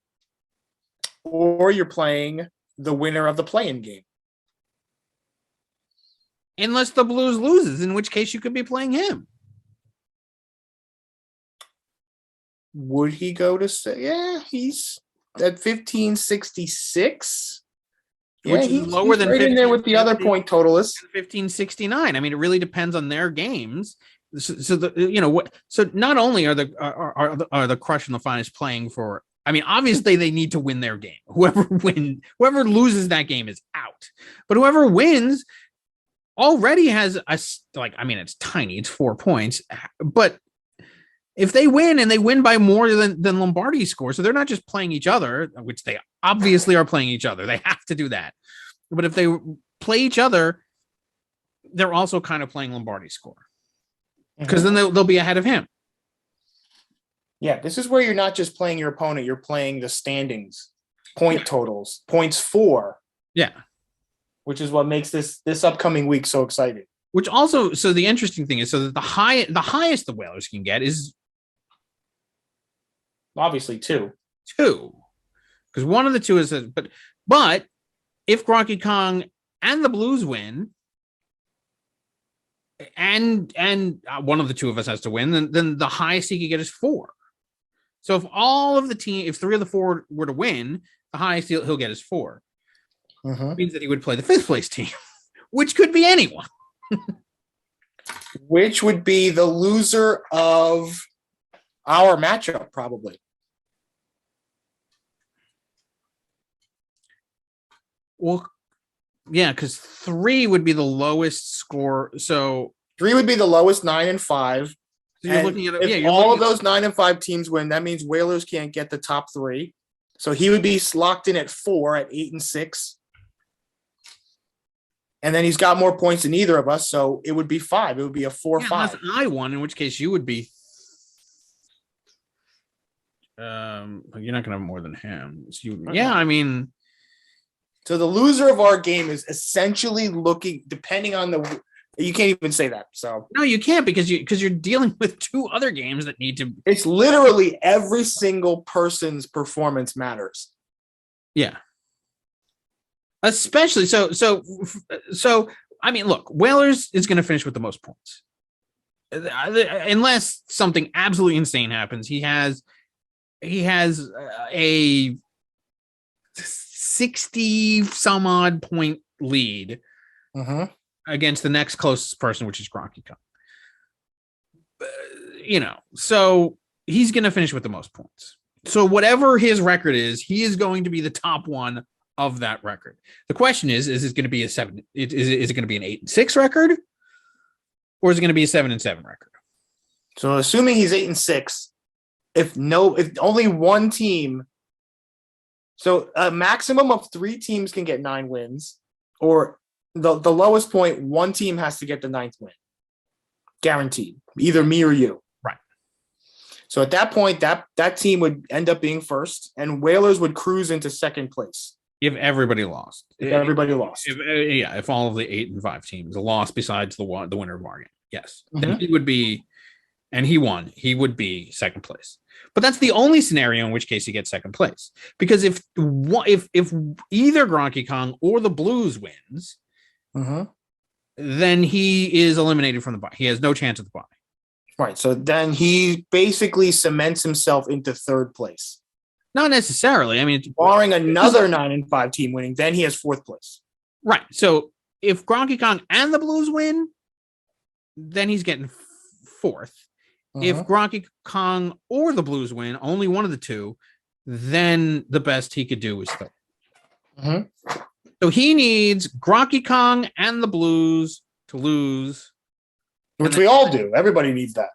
or you're playing the winner of the play-in game. Unless the Blues loses, in which case you could be playing him. Would he go to say? Yeah, he's at 1566. Which is lower than right in there with the other point totalists. 1569. I mean, it really depends on their games. So not only are the Crush and the Finest playing for. I mean, obviously they need to win their game. Whoever loses that game is out. But whoever wins already has it's tiny. It's 4 points, but if they win and they win by more than Lombardi's score, so they're not just playing each other, which they obviously are playing each other. They have to do that. But if they play each other, they're also kind of playing Lombardi's score because then they'll be ahead of him. Yeah, this is where you're not just playing your opponent, you're playing the standings, point totals, points for. Yeah. Which is what makes this upcoming week so exciting. Which also, so the interesting thing is, so that the highest the Whalers can get is obviously 2. Because one of the 2 is, but if Gronky Kong and the Blues win, and one of the 2 of us has to win, then the highest he could get is 4. So if if 3 of the 4 were to win, the highest he'll get is 4. It means that he would play the 5th place team, which could be anyone. Which would be the loser of our matchup, probably. Well, yeah, because 3 would be the lowest score. So 3 would be the lowest, 9 and 5. So you're looking at if all of those 9 and 5 teams win, that means Whalers can't get the top 3. So he would be locked in at 4 at 8 and 6. And then he's got more points than either of us, so it would be 5. It would be a 4-5. Unless I won, in which case you would be. You're not going to have more than him. So I mean. So the loser of our game is essentially looking, depending on the. You can't even say that. So no, you can't because you're dealing with 2 other games that need to. It's literally every single person's performance matters. Yeah. Especially so. I mean, look, Whalers is going to finish with the most points, unless something absolutely insane happens. He has a 60 some odd point lead against the next closest person, which is Gronky Kong. So he's going to finish with the most points. So whatever his record is, he is going to be the top one of that record. The question is it going to be a 7? Is it going to be an 8 and 6 record, or is it going to be a 7 and 7 record? So assuming he's 8 and 6, if only one team, so a maximum of 3 teams can get 9 wins, or the lowest point, one team has to get the 9th win, guaranteed, either me or you. Right. So at that point, that team would end up being first, and Whalers would cruise into second place. If everybody lost. If all of the 8 and 5 teams lost besides the winner bargain. Yes. Then he would be, and he won, he would be second place. But that's the only scenario in which case he gets second place. Because if either Gronky Kong or the Blues wins, then he is eliminated from the bye. He has no chance of the bye. Right. So then he basically cements himself into third place. Not necessarily. I mean, Barring another 9-5 team winning, then he has fourth place. right. So if Gronky Kong and the Blues win, then he's getting fourth. If Gronky Kong or the Blues win, only one of the two, then the best he could do is third. So he needs Gronky Kong and the Blues to lose. Which we all do. Everybody needs that.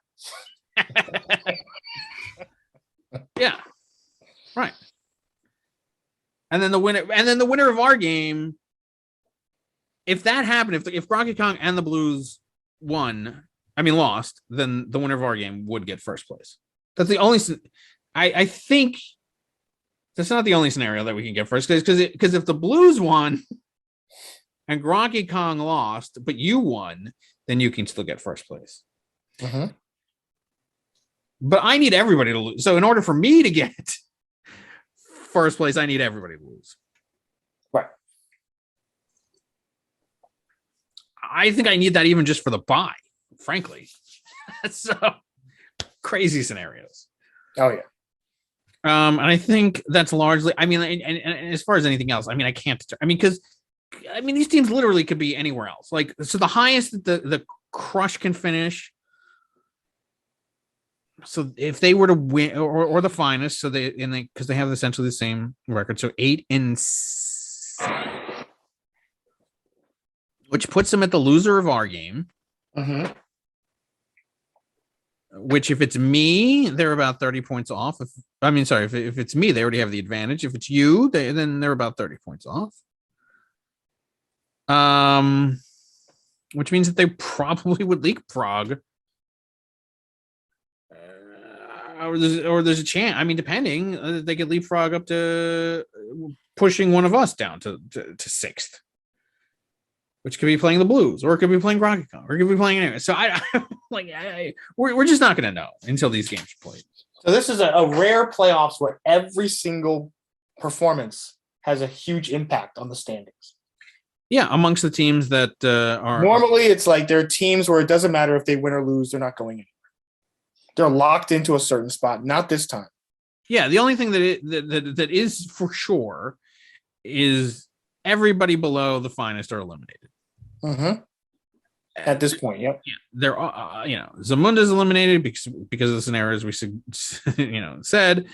Yeah. Right. And then the winner of our game, if that happened, if Gronky Kong and the Blues lost, then the winner of our game would get first place. That's the only I think that's not the only scenario that we can get first, because if the Blues won and Gronky Kong lost, but you won, then you can still get first place. But I need everybody to lose. So in order for me to get first place, I need everybody to lose. Right. I think I need that even just for the bye, frankly. So crazy scenarios. Oh yeah. And I think that's largely, I mean, and as far as anything else, I mean, I can't, I mean, because these teams literally could be anywhere else. Like, so the highest that the Crush can finish. So if they were to win, or the finest, so because they have essentially the same record, so 8-7, which puts them at the loser of our game. Which, if it's me, they're about 30 points off. If it's me, they already have the advantage. If it's you, then they're about 30 points off. Which means that they probably would leapfrog. Or there's a chance. I mean, depending, they could leapfrog up to pushing one of us down to sixth, which could be playing the Blues, or it could be playing Gronky Kong, or it could be playing anyway. So we're just not going to know until these games are played. So this is a rare playoffs where every single performance has a huge impact on the standings. Yeah, amongst the teams that are normally, it's like there are teams where it doesn't matter if they win or lose; they're not going anywhere. They're locked into a certain spot. Not this time. Yeah, the only thing that is for sure is everybody below the finest are eliminated. At this point, yep. Yeah, they're Zamunda's eliminated because of the scenarios we said.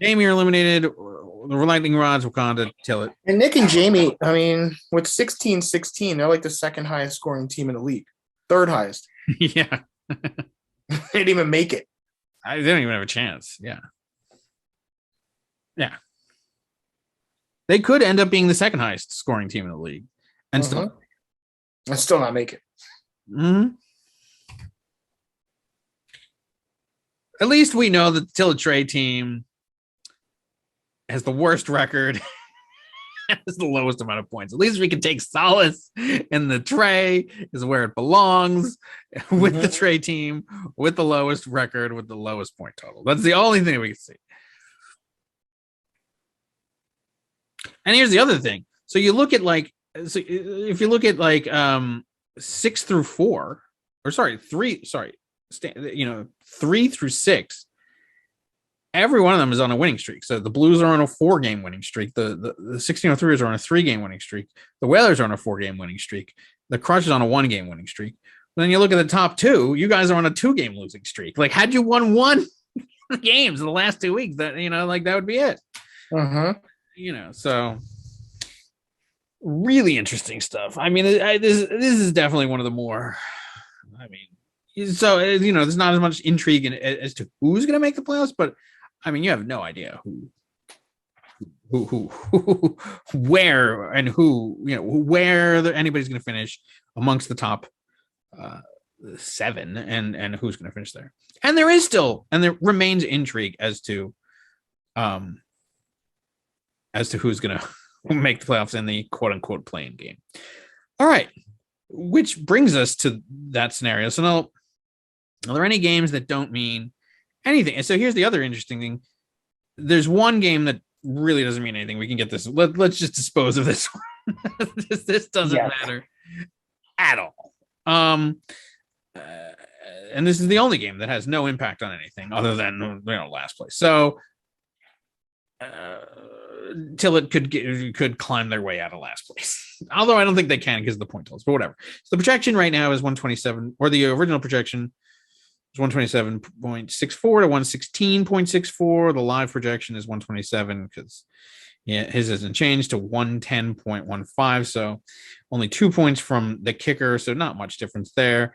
Jamie are eliminated. The Lightning Rods, Wakanda, Tillet. And Nick and Jamie, I mean, with 16-16, they're like the second highest scoring team in the league. Third highest. Yeah. They didn't even make it. They don't even have a chance. Yeah. Yeah. They could end up being the second highest scoring team in the league and still not make it. At least we know that the Tillet Trade team has the worst record. Has the lowest amount of points. At least we can take solace in the Trey is where it belongs, with the Trey team, with the lowest record, with the lowest point total. That's the only thing we can see. And here's the other thing. So you look at if you look at 6 through 4, or 3 through 6. Every one of them is on a winning streak. So the Blues are on a 4-game winning streak. The 1603ers are on a 3-game winning streak. The Whalers are on a 4-game winning streak. The Crush is on a 1-game winning streak. But then you look at the top 2, you guys are on a 2-game losing streak. Like, had you won 1 games in the last 2 weeks, that that would be it. So really interesting stuff. I mean, this is definitely one of the more, so there's not as much intrigue as to who's going to make the playoffs, but I mean, you have no idea who where and who, where anybody's going to finish amongst the top 7 and who's going to finish there. And there remains intrigue as to who's going to make the playoffs in the quote unquote playing game. All right. Which brings us to that scenario. So now, are there any games that don't mean anything? And so here's the other interesting thing. There's one game that really doesn't mean anything. We can get this. Let's just dispose of this one. this doesn't matter at all. And and this is the only game that has no impact on anything other than last place. So till it could climb their way out of last place. Although I don't think they can because of the point totals, but whatever. So the projection right now is 127, or the original projection is 127.64 to 116.64. The live projection is 127 because his hasn't changed to 110.15. So only 2 points from the kicker. So not much difference there.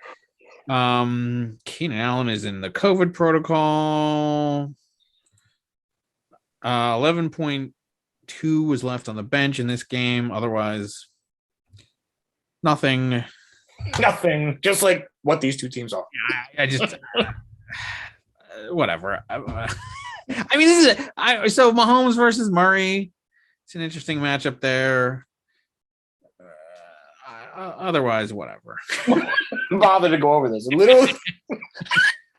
Keenan Allen is in the COVID protocol. 11.2 was left on the bench in this game. Otherwise, nothing. Nothing. Just like what these two teams are. I just whatever. I mean, this is so Mahomes versus Murray. It's an interesting matchup there. Otherwise, whatever. Bother to go over this. Literally,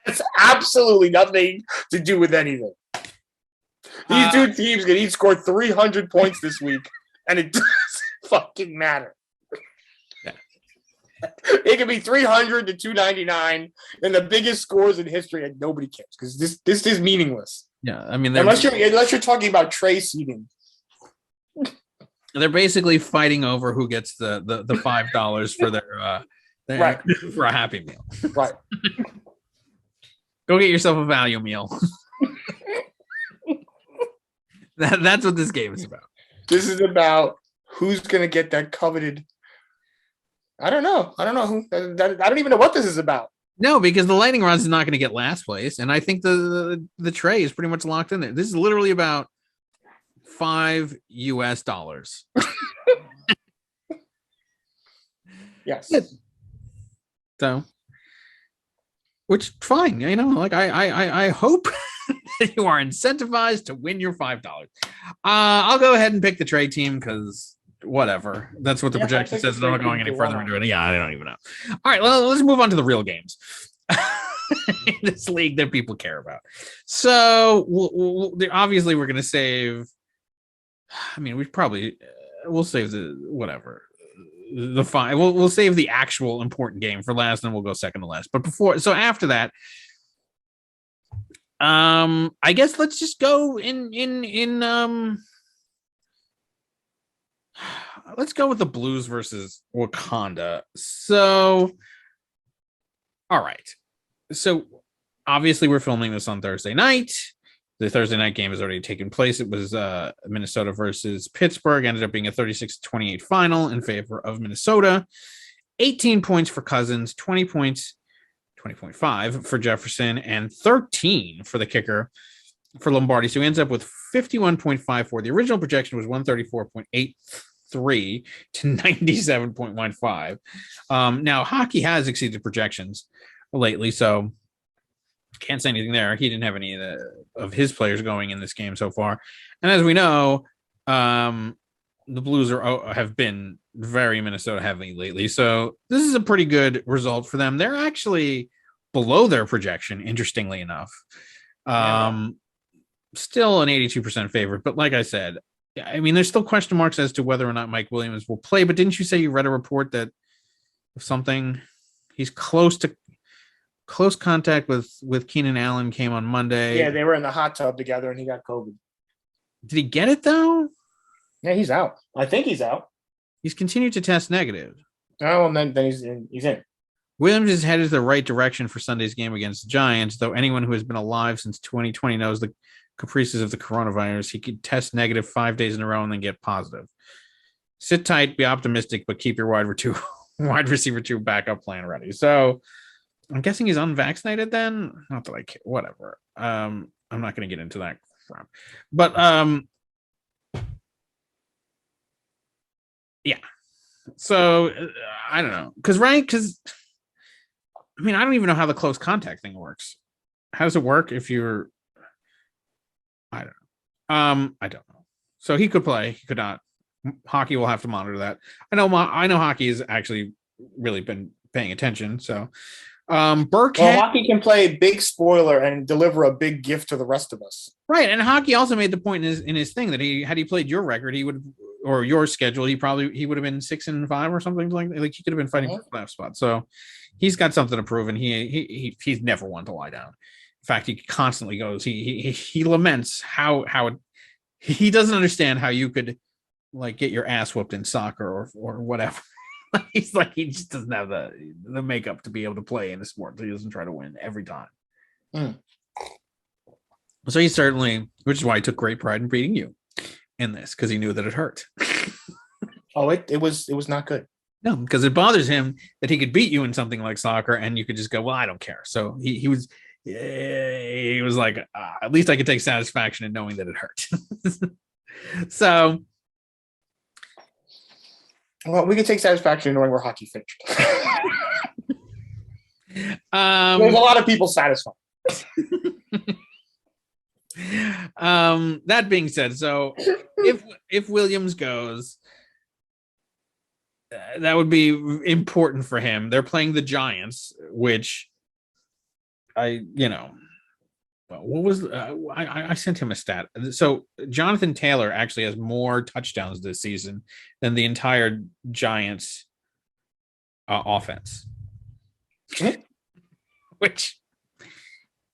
it's absolutely nothing to do with anything. These two teams can each score 300 points this week, and it doesn't fucking matter. Yeah. It can be 300 to 299, and the biggest scores in history, and nobody cares because this is meaningless. Yeah, I mean, unless you're talking about tray seeding. They're basically fighting over who gets the $5 for their right for a Happy Meal. Right. Go get yourself a value meal. That's what this game is about. This is about who's gonna get that coveted. I don't know who. I don't even know what this is about. No, because the lightning rods is not going to get last place, and I think the tray is pretty much locked in there. This is literally about $5 US. Yes. So, which fine, like I hope that you are incentivized to win your $5. I'll go ahead and pick the trade team because whatever. That's what the projection says. I'm not going any further into it. Yeah, I don't even know. All right, well, let's move on to the real games. In this league that people care about. So obviously we're going to save. I mean, we'll save the fine. We'll save the actual important game for last, and we'll go second to last. But after that, I guess let's just go let's go with the Blues versus Wakanda. So, all right. So obviously we're filming this on Thursday night. The Thursday night game has already taken place. It was Minnesota versus Pittsburgh. Ended up being a 36-28 final in favor of Minnesota. 18 points for Cousins, 20 points, 20.5 for Jefferson, and 13 for the kicker for Lombardi. So he ends up with 51.54. The original projection was 134.83 to 97.15. Now, hockey has exceeded projections lately, so can't say anything there. He didn't have any of his players going in this game so far. And as we know, the Blues have been very Minnesota heavy lately. So this is a pretty good result for them. They're actually below their projection, interestingly enough. Still an 82% favorite. But like I said, I mean, there's still question marks as to whether or not Mike Williams will play. But didn't you say you read a report that he's close contact with Keenan Allen came on Monday? Yeah, they were in the hot tub together and he got COVID. Did he get it though? Yeah, he's out. I think he's out. He's continued to test negative. Oh, and then he's in. Williams is headed the right direction for Sunday's game against the Giants, though anyone who has been alive since 2020 knows the caprices of the coronavirus. He could test negative 5 days in a row and then get positive. Sit tight, be optimistic, but keep your wide receiver 2 backup plan ready. So I'm guessing he's unvaccinated then. Not that I care. Whatever. I'm not going to get into that crap. But yeah. So I don't know. Because I don't even know how the close contact thing works. How does it work if you're? I don't know. I don't know. So he could play. He could not. Hockey will have to monitor that. I know hockey has actually really been paying attention. So Burkhead. Well, hockey can play a big spoiler and deliver a big gift to the rest of us. Right, and hockey also made the point in his thing that had he played your record, he would, or your schedule, he would have been 6-5 or something like he could have been fighting for the last spot. So he's got something to prove, and he's never one to lie down. In fact, he constantly goes. He laments how he doesn't understand how you could like get your ass whooped in soccer or whatever. He's like he just doesn't have the makeup to be able to play in a sport. So he doesn't try to win every time. So he certainly, which is why he took great pride in beating you in this, because he knew that it hurt. Oh, it was not good. No, because it bothers him that he could beat you in something like soccer, and you could just go, well, I don't care. So he was like, at least I could take satisfaction in knowing that it hurt. So, well, we can take satisfaction in knowing we're hockey finished. There's a lot of people satisfied. That being said, so if Williams goes, that would be important for him. They're playing the Giants, which what was I sent him a stat. So Jonathan Taylor actually has more touchdowns this season than the entire Giants offense. Which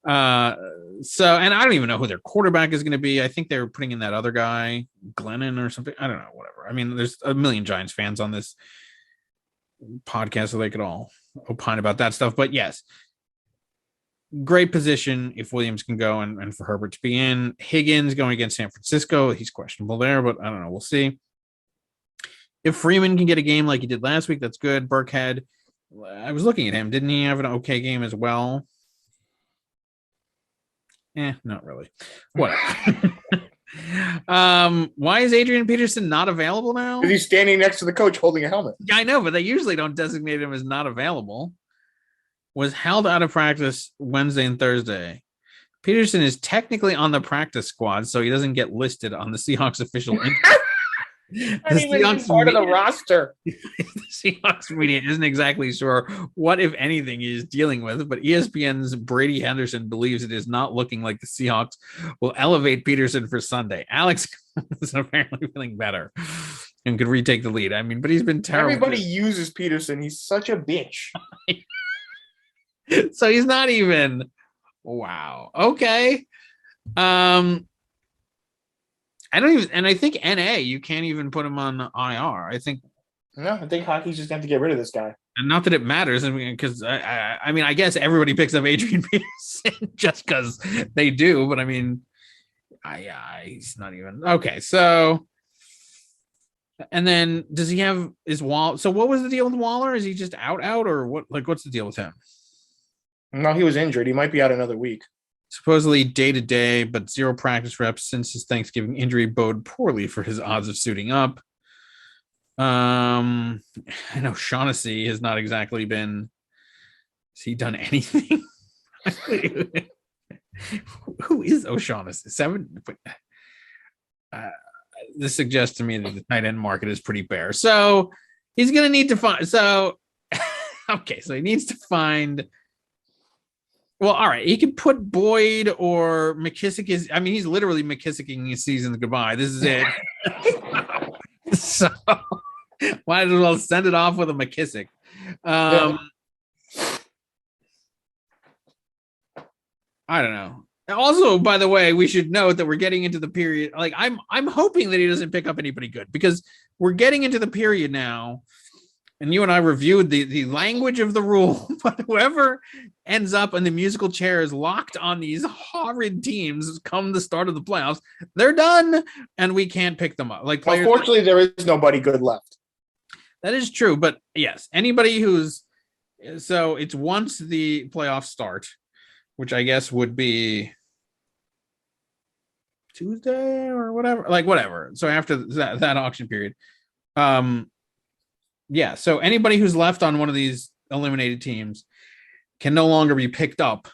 and I don't even know who their quarterback is going to be. I think they were putting in that other guy, Glennon or something. I don't know, whatever. I mean, there's a million Giants fans on this podcast, so they could all opine about that stuff. But yes, great position if Williams can go and for Herbert to be in. Higgins going against San Francisco. He's questionable there, but I don't know. We'll see. If Freeman can get a game like he did last week, that's good. Burkhead, I was looking at him. Didn't he have an okay game as well? Not really. Whatever. Why is Adrian Peterson not available now? Because he's standing next to the coach holding a helmet. Yeah, I know, but they usually don't designate him as not available. Was held out of practice Wednesday and Thursday. Peterson is technically on the practice squad, so he doesn't get listed on the Seahawks official. Not even part of the roster. The Seahawks media isn't exactly sure what, if anything, he is dealing with, but ESPN's Brady Henderson believes it is not looking like the Seahawks will elevate Peterson for Sunday. Alex is apparently feeling better and could retake the lead. I mean, but he's been terrible. Everybody uses Peterson. He's such a bitch. So he's not even. Wow. Okay. I don't even, and I think NA, you can't even put him on IR. I think hockey's just going to get rid of this guy. And not that it matters, because I mean, I guess everybody picks up Adrian Peterson just because they do. But I mean, he's not even okay. So, and then does he have his Waller? So what was the deal with Waller? Is he just out, or what? Like, what's the deal with him? No, he was injured. He might be out another week. Supposedly day-to-day, but zero practice reps since his Thanksgiving injury bode poorly for his odds of suiting up. I know Shaughnessy has not exactly been. Has he done anything? Who is O'Shaughnessy? This suggests to me that the tight end market is pretty bare. So he's going to need to find. So, okay, so he needs to find. Well, all right. He could put Boyd or McKissick. He's literally McKissicking his season goodbye. This is it. So might as well send it off with a McKissick. I don't know. Also, by the way, we should note that we're getting into the period. Like I'm hoping that he doesn't pick up anybody good, because we're getting into the period now. And you and I reviewed the language of the rule, but whoever ends up in the musical chairs locked on these horrid teams come the start of the playoffs, they're done, and we can't pick them up. Like, unfortunately, there is nobody good left. That is true, but yes, anybody who's so it's once the playoffs start, which I guess would be Tuesday or whatever. So after that auction period, yeah, so anybody who's left on one of these eliminated teams can no longer be picked up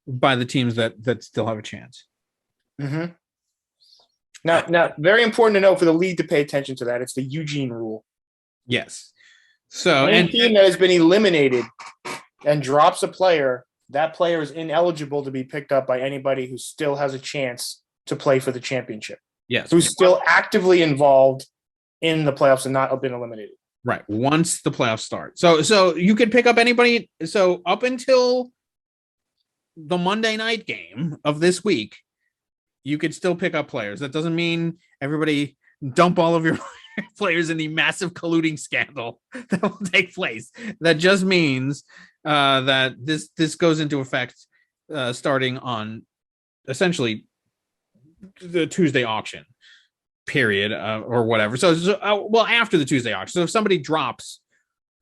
by the teams that still have a chance. Mm-hmm. Now, very important to note for the league to pay attention to that. It's the Eugene rule. Yes. So any team that has been eliminated and drops a player, that player is ineligible to be picked up by anybody who still has a chance to play for the championship. Yes. Who's still actively involved in the playoffs and not been eliminated. Right. Once the playoffs start. So you could pick up anybody. So up until the Monday night game of this week, you could still pick up players. That doesn't mean everybody dump all of your players in the massive colluding scandal that will take place. That just means that this goes into effect starting on essentially the Tuesday auction period or whatever. So well, after the Tuesday auction. So if somebody drops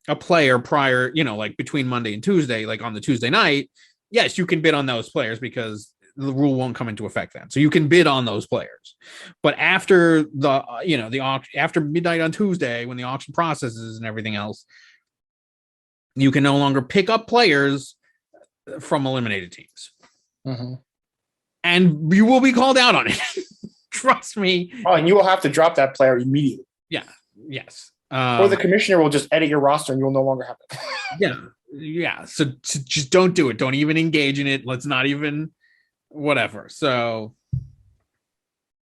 a player prior, like between Monday and Tuesday, like on the Tuesday night, yes, you can bid on those players because the rule won't come into effect then. So you can bid on those players. But after the auction, after midnight on Tuesday, when the auction processes and everything else, you can no longer pick up players from eliminated teams. Mm-hmm. And you will be called out on it. Trust me. Oh, and you will have to drop that player immediately. Yeah. Yes. Or the commissioner will just edit your roster and you'll no longer have it. Yeah. So just don't do it. Don't even engage in it. Let's not even whatever. So,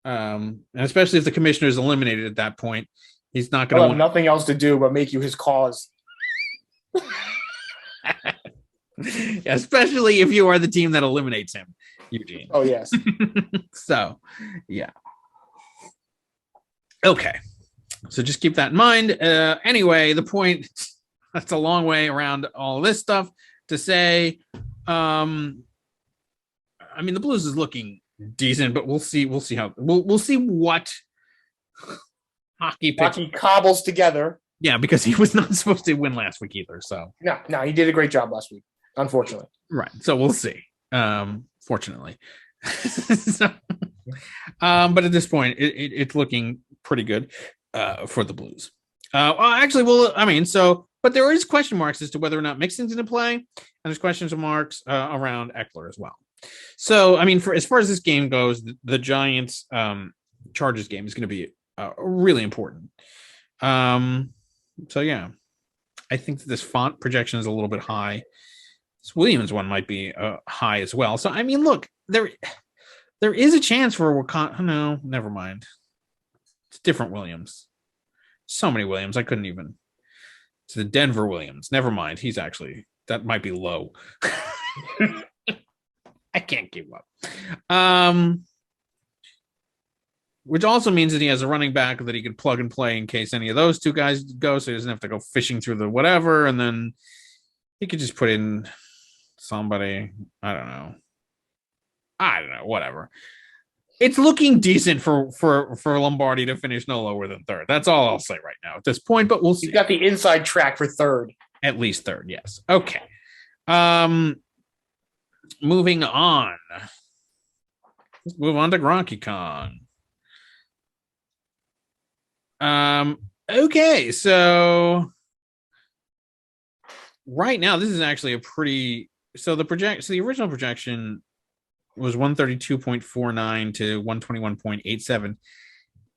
and especially if the commissioner is eliminated at that point, he's not going to have nothing else to do but make you his cause. Yeah, especially if you are the team that eliminates him, Eugene. Oh, yes. So, yeah. Okay. So just keep that in mind. Anyway, the point, that's a long way around all this stuff to say, I mean, the Blues is looking decent, but we'll see how we'll see what hockey cobbles together. Yeah, because he was not supposed to win last week either. So no, he did a great job last week, unfortunately. Right. So we'll see. Fortunately. So, but at this point, it's looking pretty good for the Blues. But there is question marks as to whether or not Mixon's going to play, and there's questions marks around Eckler as well. So, I mean, as far as this game goes, the Giants Chargers game is going to be really important. So yeah, I think that this font projection is a little bit high. This Williams one might be high as well. So I mean, look, there is a chance for Wakanda. No, never mind. It's different Williams. So many Williams, I couldn't even. It's the Denver Williams. Never mind. He's actually, that might be low. I can't keep up. Which also means that he has a running back that he could plug and play in case any of those two guys go, so he doesn't have to go fishing through the whatever, and then he could just put in somebody. I don't know, whatever. It's looking decent for Lombardi to finish no lower than third. That's all I'll say right now at this point, but we'll see. He's got the inside track for third. At least third, yes. Okay. Moving on. Let's move on to Gronky Con. Okay, so right now this is actually a pretty the original projection was 132.49 to 121.87.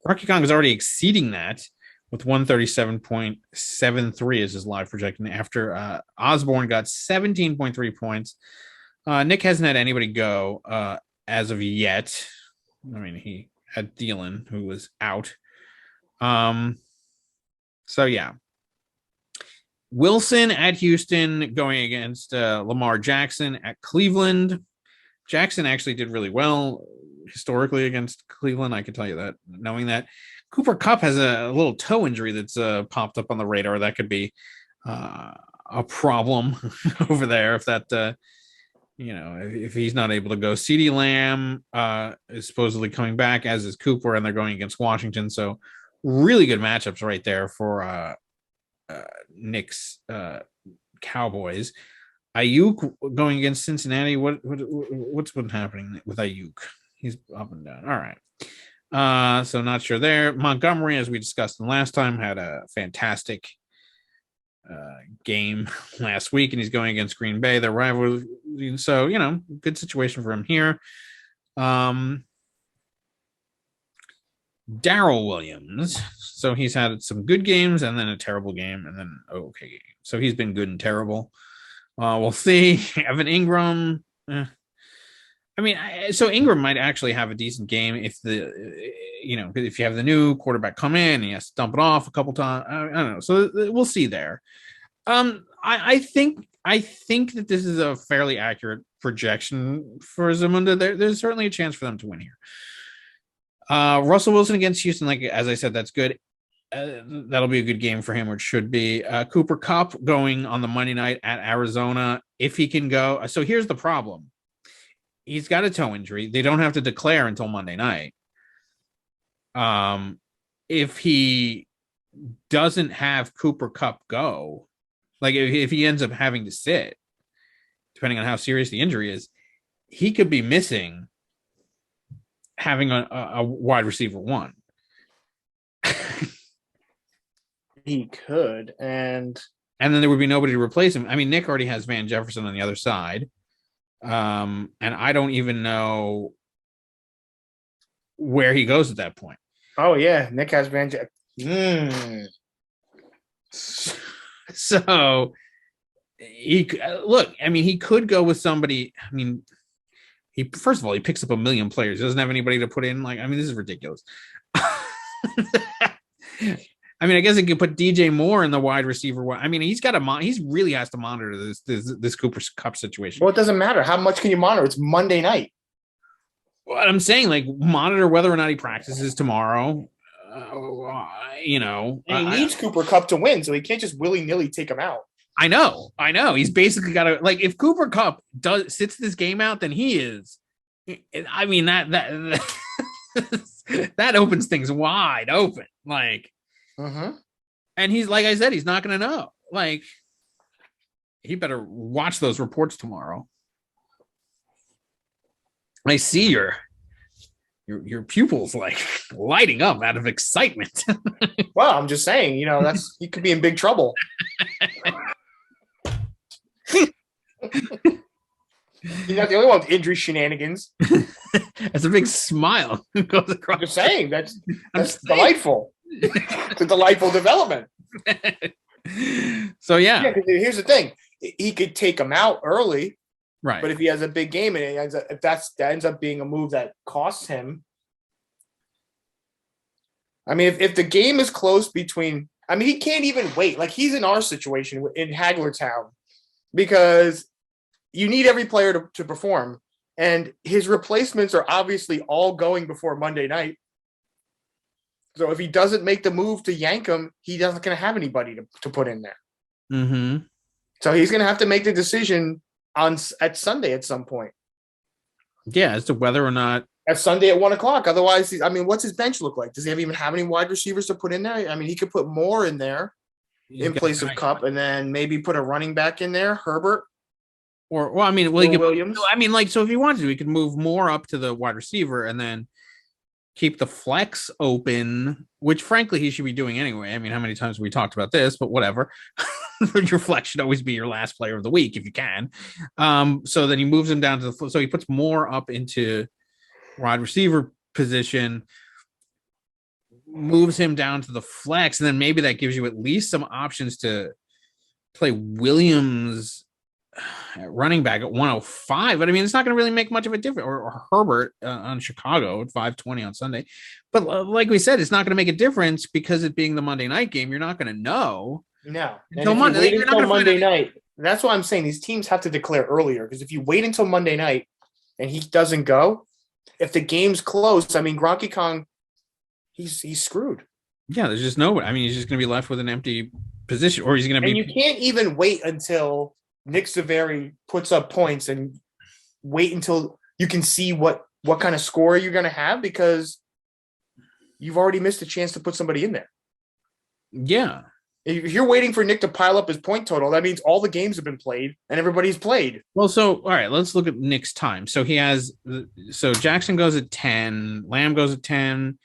Rocky Kong is already exceeding that with 137.73 as his live projection after Osborne got 17.3 points. Nick hasn't had anybody go as of yet. I mean, he had Thielen, who was out. So yeah, Wilson at Houston going against Lamar Jackson at Cleveland. Jackson actually did really well historically against Cleveland. I can tell you that, knowing that Cooper Kupp has a little toe injury that's popped up on the radar. That could be a problem over there if that, if he's not able to go. CeeDee Lamb is supposedly coming back, as is Cooper, and they're going against Washington. So really good matchups right there for Nick's Cowboys. Ayuk going against Cincinnati. What's been happening with Ayuk? He's up and down. All right. So not sure there. Montgomery, as we discussed the last time, had a fantastic game last week, and he's going against Green Bay, their rival. So, good situation for him here. Darrell Williams. So he's had some good games and then a terrible game and then okay game. So he's been good and terrible. We'll see. Evan Ingram. I mean, so Ingram might actually have a decent game if if you have the new quarterback come in and he has to dump it off a couple times. I don't know. So we'll see there. I think that this is a fairly accurate projection for Zamunda. There's certainly a chance for them to win here. Russell Wilson against Houston, like as I said, that's good. That'll be a good game for him, or it should be. Cooper Kupp going on the Monday night at Arizona if he can go. So here's the problem. He's got a toe injury. They don't have to declare until Monday night. If he doesn't have Cooper Kupp go, like if he ends up having to sit, depending on how serious the injury is, he could be missing having a wide receiver one. He could, and then there would be nobody to replace him. I mean, Nick already has Van Jefferson on the other side. And I don't even know where he goes at that point. Oh yeah, Nick has Van Jefferson. So he look. I mean, he could go with somebody. I mean, he first of all he picks up 1 million players. He doesn't have anybody to put in. Like, I mean, this is ridiculous. I mean, I guess he could put DJ Moore in the wide receiver. I mean, he's really has to monitor this Cooper Kupp situation. Well, it doesn't matter. How much can you monitor? It's Monday night. What I'm saying, like, monitor whether or not he practices tomorrow. And he needs Cooper Kupp to win, so he can't just willy-nilly take him out. I know. He's basically got to, like, if Cooper Kupp sits this game out, then he is. I mean, that that opens things wide open. Like, and he's, like I said, he's not going to know. Like, he better watch those reports tomorrow. I see your pupils like lighting up out of excitement. Well, I'm just saying, he could be in big trouble. He's not the only one with injury shenanigans. That's a big smile goes across. I'm just saying that's delightful. It's a delightful development. So yeah, here's the thing: he could take him out early, right? But if he has a big game and that ends up being a move that costs him. I mean, if the game is close between, I mean, he can't even wait. Like, he's in our situation in Haglertown because you need every player to perform, and his replacements are obviously all going before Monday night. So if he doesn't make the move to yank him, he doesn't going to have anybody to put in there. Mm-hmm. So he's going to have to make the decision at Sunday at some point. Yeah, as to whether or not at Sunday at 1:00. Otherwise, I mean, what's his bench look like? Does he even have any wide receivers to put in there? I mean, he could put more in there in place of Kupp, and then maybe put a running back in there, Herbert. He could, Williams. I mean, like, so if he wanted to, he could move more up to the wide receiver and then keep the flex open, which frankly he should be doing anyway. I mean, how many times have we talked about this? But whatever. Your flex should always be your last player of the week if you can. So then he moves him down to so he puts more up into wide receiver position, moves him down to the flex, and then maybe that gives you at least some options to play Williams at running back at 105. But I mean, it's not going to really make much of a difference. Or Herbert on Chicago at 520 on Sunday. But like we said, it's not going to make a difference because it being the Monday night game, you're not going to know. No. Until Monday, Monday night. That's why I'm saying these teams have to declare earlier, because if you wait until Monday night and he doesn't go, if the game's close, I mean, Gronky Kong, he's screwed. Yeah, there's just no. I mean, he's just going to be left with an empty position, or he's going to be. And you can't even wait until Nick Saveri puts up points and wait until you can see what kind of score you're going to have, because you've already missed a chance to put somebody in there. Yeah. If you're waiting for Nick to pile up his point total, that means all the games have been played and everybody's played. Well, so, all right, let's look at Nick's time. So Jackson goes at 10, Lamb goes at 10,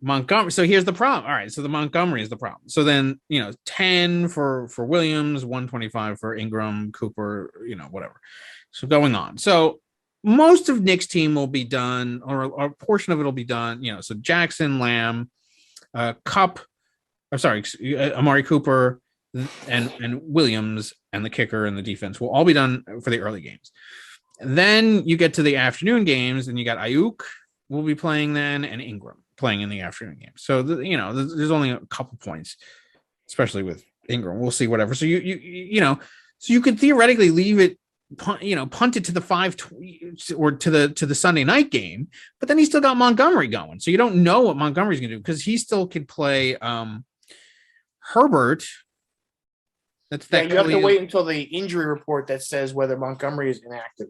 Montgomery. So here's the problem. All right, so the Montgomery is the problem. So then, 10 for Williams, 125 for Ingram, Cooper, whatever. So going on. So most of Nick's team will be done, or a portion of it will be done, so Jackson, Lamb, Kupp, Amari Cooper and Williams and the kicker and the defense will all be done for the early games. Then you get to the afternoon games, and you got Ayuk will be playing then, and Ingram playing in the afternoon game. So there's only a couple points, especially with Ingram. We'll see whatever. So so you could theoretically leave it, punt it to the 5 or to the Sunday night game, but then he still got Montgomery going. So you don't know what Montgomery's going to do because he still could play Herbert. You have to wait until the injury report that says whether Montgomery is inactive.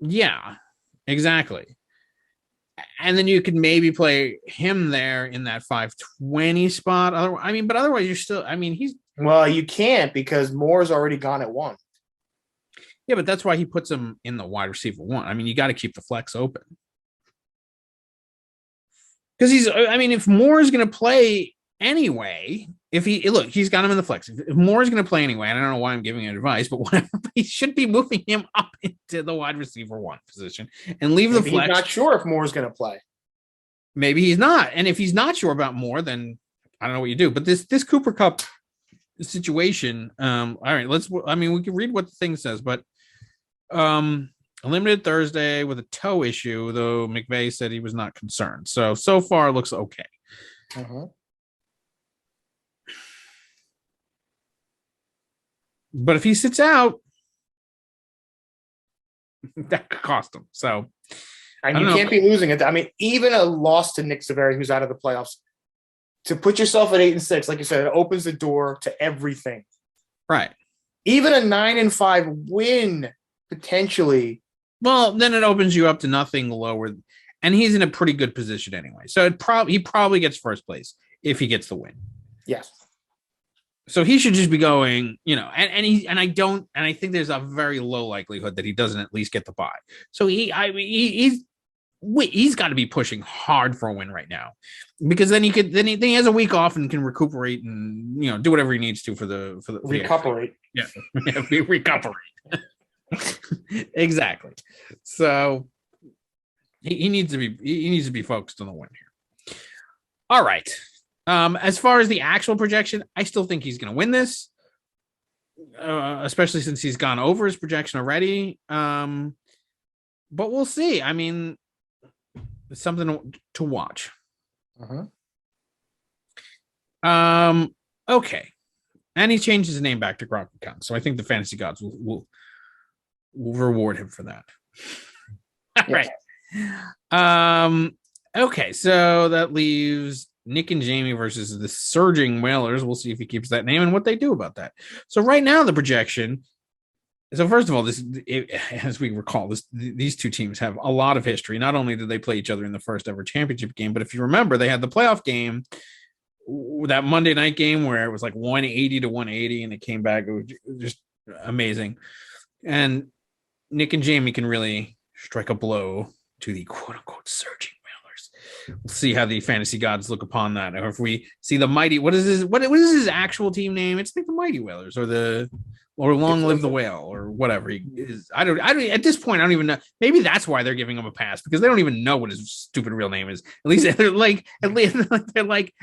Yeah, exactly. And then you could maybe play him there in that 520 spot. But otherwise you're still. You can't because Moore's already gone at 1. Yeah, but that's why he puts him in the wide receiver 1. You got to keep the flex open because if Moore is going to play anyway, he's got him in the flex. If Moore is going to play anyway, I don't know why I'm giving advice, but whatever, he should be moving him up into the wide receiver 1 position and leave the flex. He's not sure if Moore is going to play. Maybe he's not, and if he's not sure about Moore, then I don't know what you do. But this Cooper Kupp situation, all right, we can read what the thing says, but eliminated Thursday with a toe issue, though McVay said he was not concerned. So far looks okay. Mm-hmm. But if he sits out, that could cost him. So, and you can't be losing it. Even a loss to Nick Severi, who's out of the playoffs, to put yourself at 8-6, like you said, it opens the door to everything. Right. Even a 9-5 win potentially. Well, then it opens you up to nothing lower, and he's in a pretty good position anyway. So he probably gets first place if he gets the win. Yes. So he should just be going, I think there's a very low likelihood that he doesn't at least get the bye. So he's got to be pushing hard for a win right now, because then he has a week off and can recuperate and do whatever he needs to for the recuperate. Yeah, recuperate. Exactly. So he needs to be focused on the win here. All right. As far as the actual projection, I still think he's going to win this, especially since he's gone over his projection already. But we'll see. It's something to watch. Uh-huh. Okay. And he changed his name back to Gronk account. So I think the fantasy gods will reward him for that. All right. Okay. So that leaves Nick and Jamie versus the Surging Whalers. We'll see if he keeps that name and what they do about that. So right now the projection. So first of all, as we recall, these two teams have a lot of history. Not only did they play each other in the first ever championship game, but if you remember, they had the playoff game, that Monday night game where it was like 180-180, and it came back. It was just amazing. And Nick and Jamie can really strike a blow to the quote unquote Surging. We'll see how the fantasy gods look upon that, or if we see the mighty. What is his actual team name? It's like the Mighty Whalers, or Long Live the Whale, or whatever he is. I don't. At this point, I don't even know. Maybe that's why they're giving him a pass, because they don't even know what his stupid real name is. At least at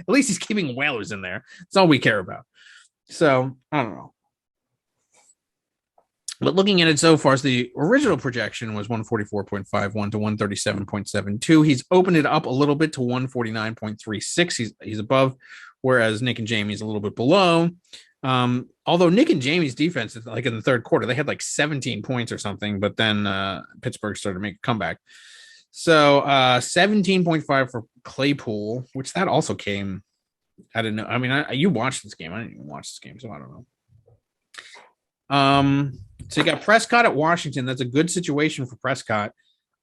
least he's keeping Whalers in there. That's all we care about. So I don't know. But looking at it so far, so the original projection was 144.51 to 137.72. He's opened it up a little bit to 149.36. He's above, whereas Nick and Jamie's a little bit below. Although Nick and Jamie's defense, like in the third quarter, they had like 17 points or something, but then Pittsburgh started to make a comeback. So 17.5 for Claypool, which that also came. I didn't know. You watched this game. I didn't even watch this game, so I don't know. So you got Prescott at Washington. That's a good situation for Prescott.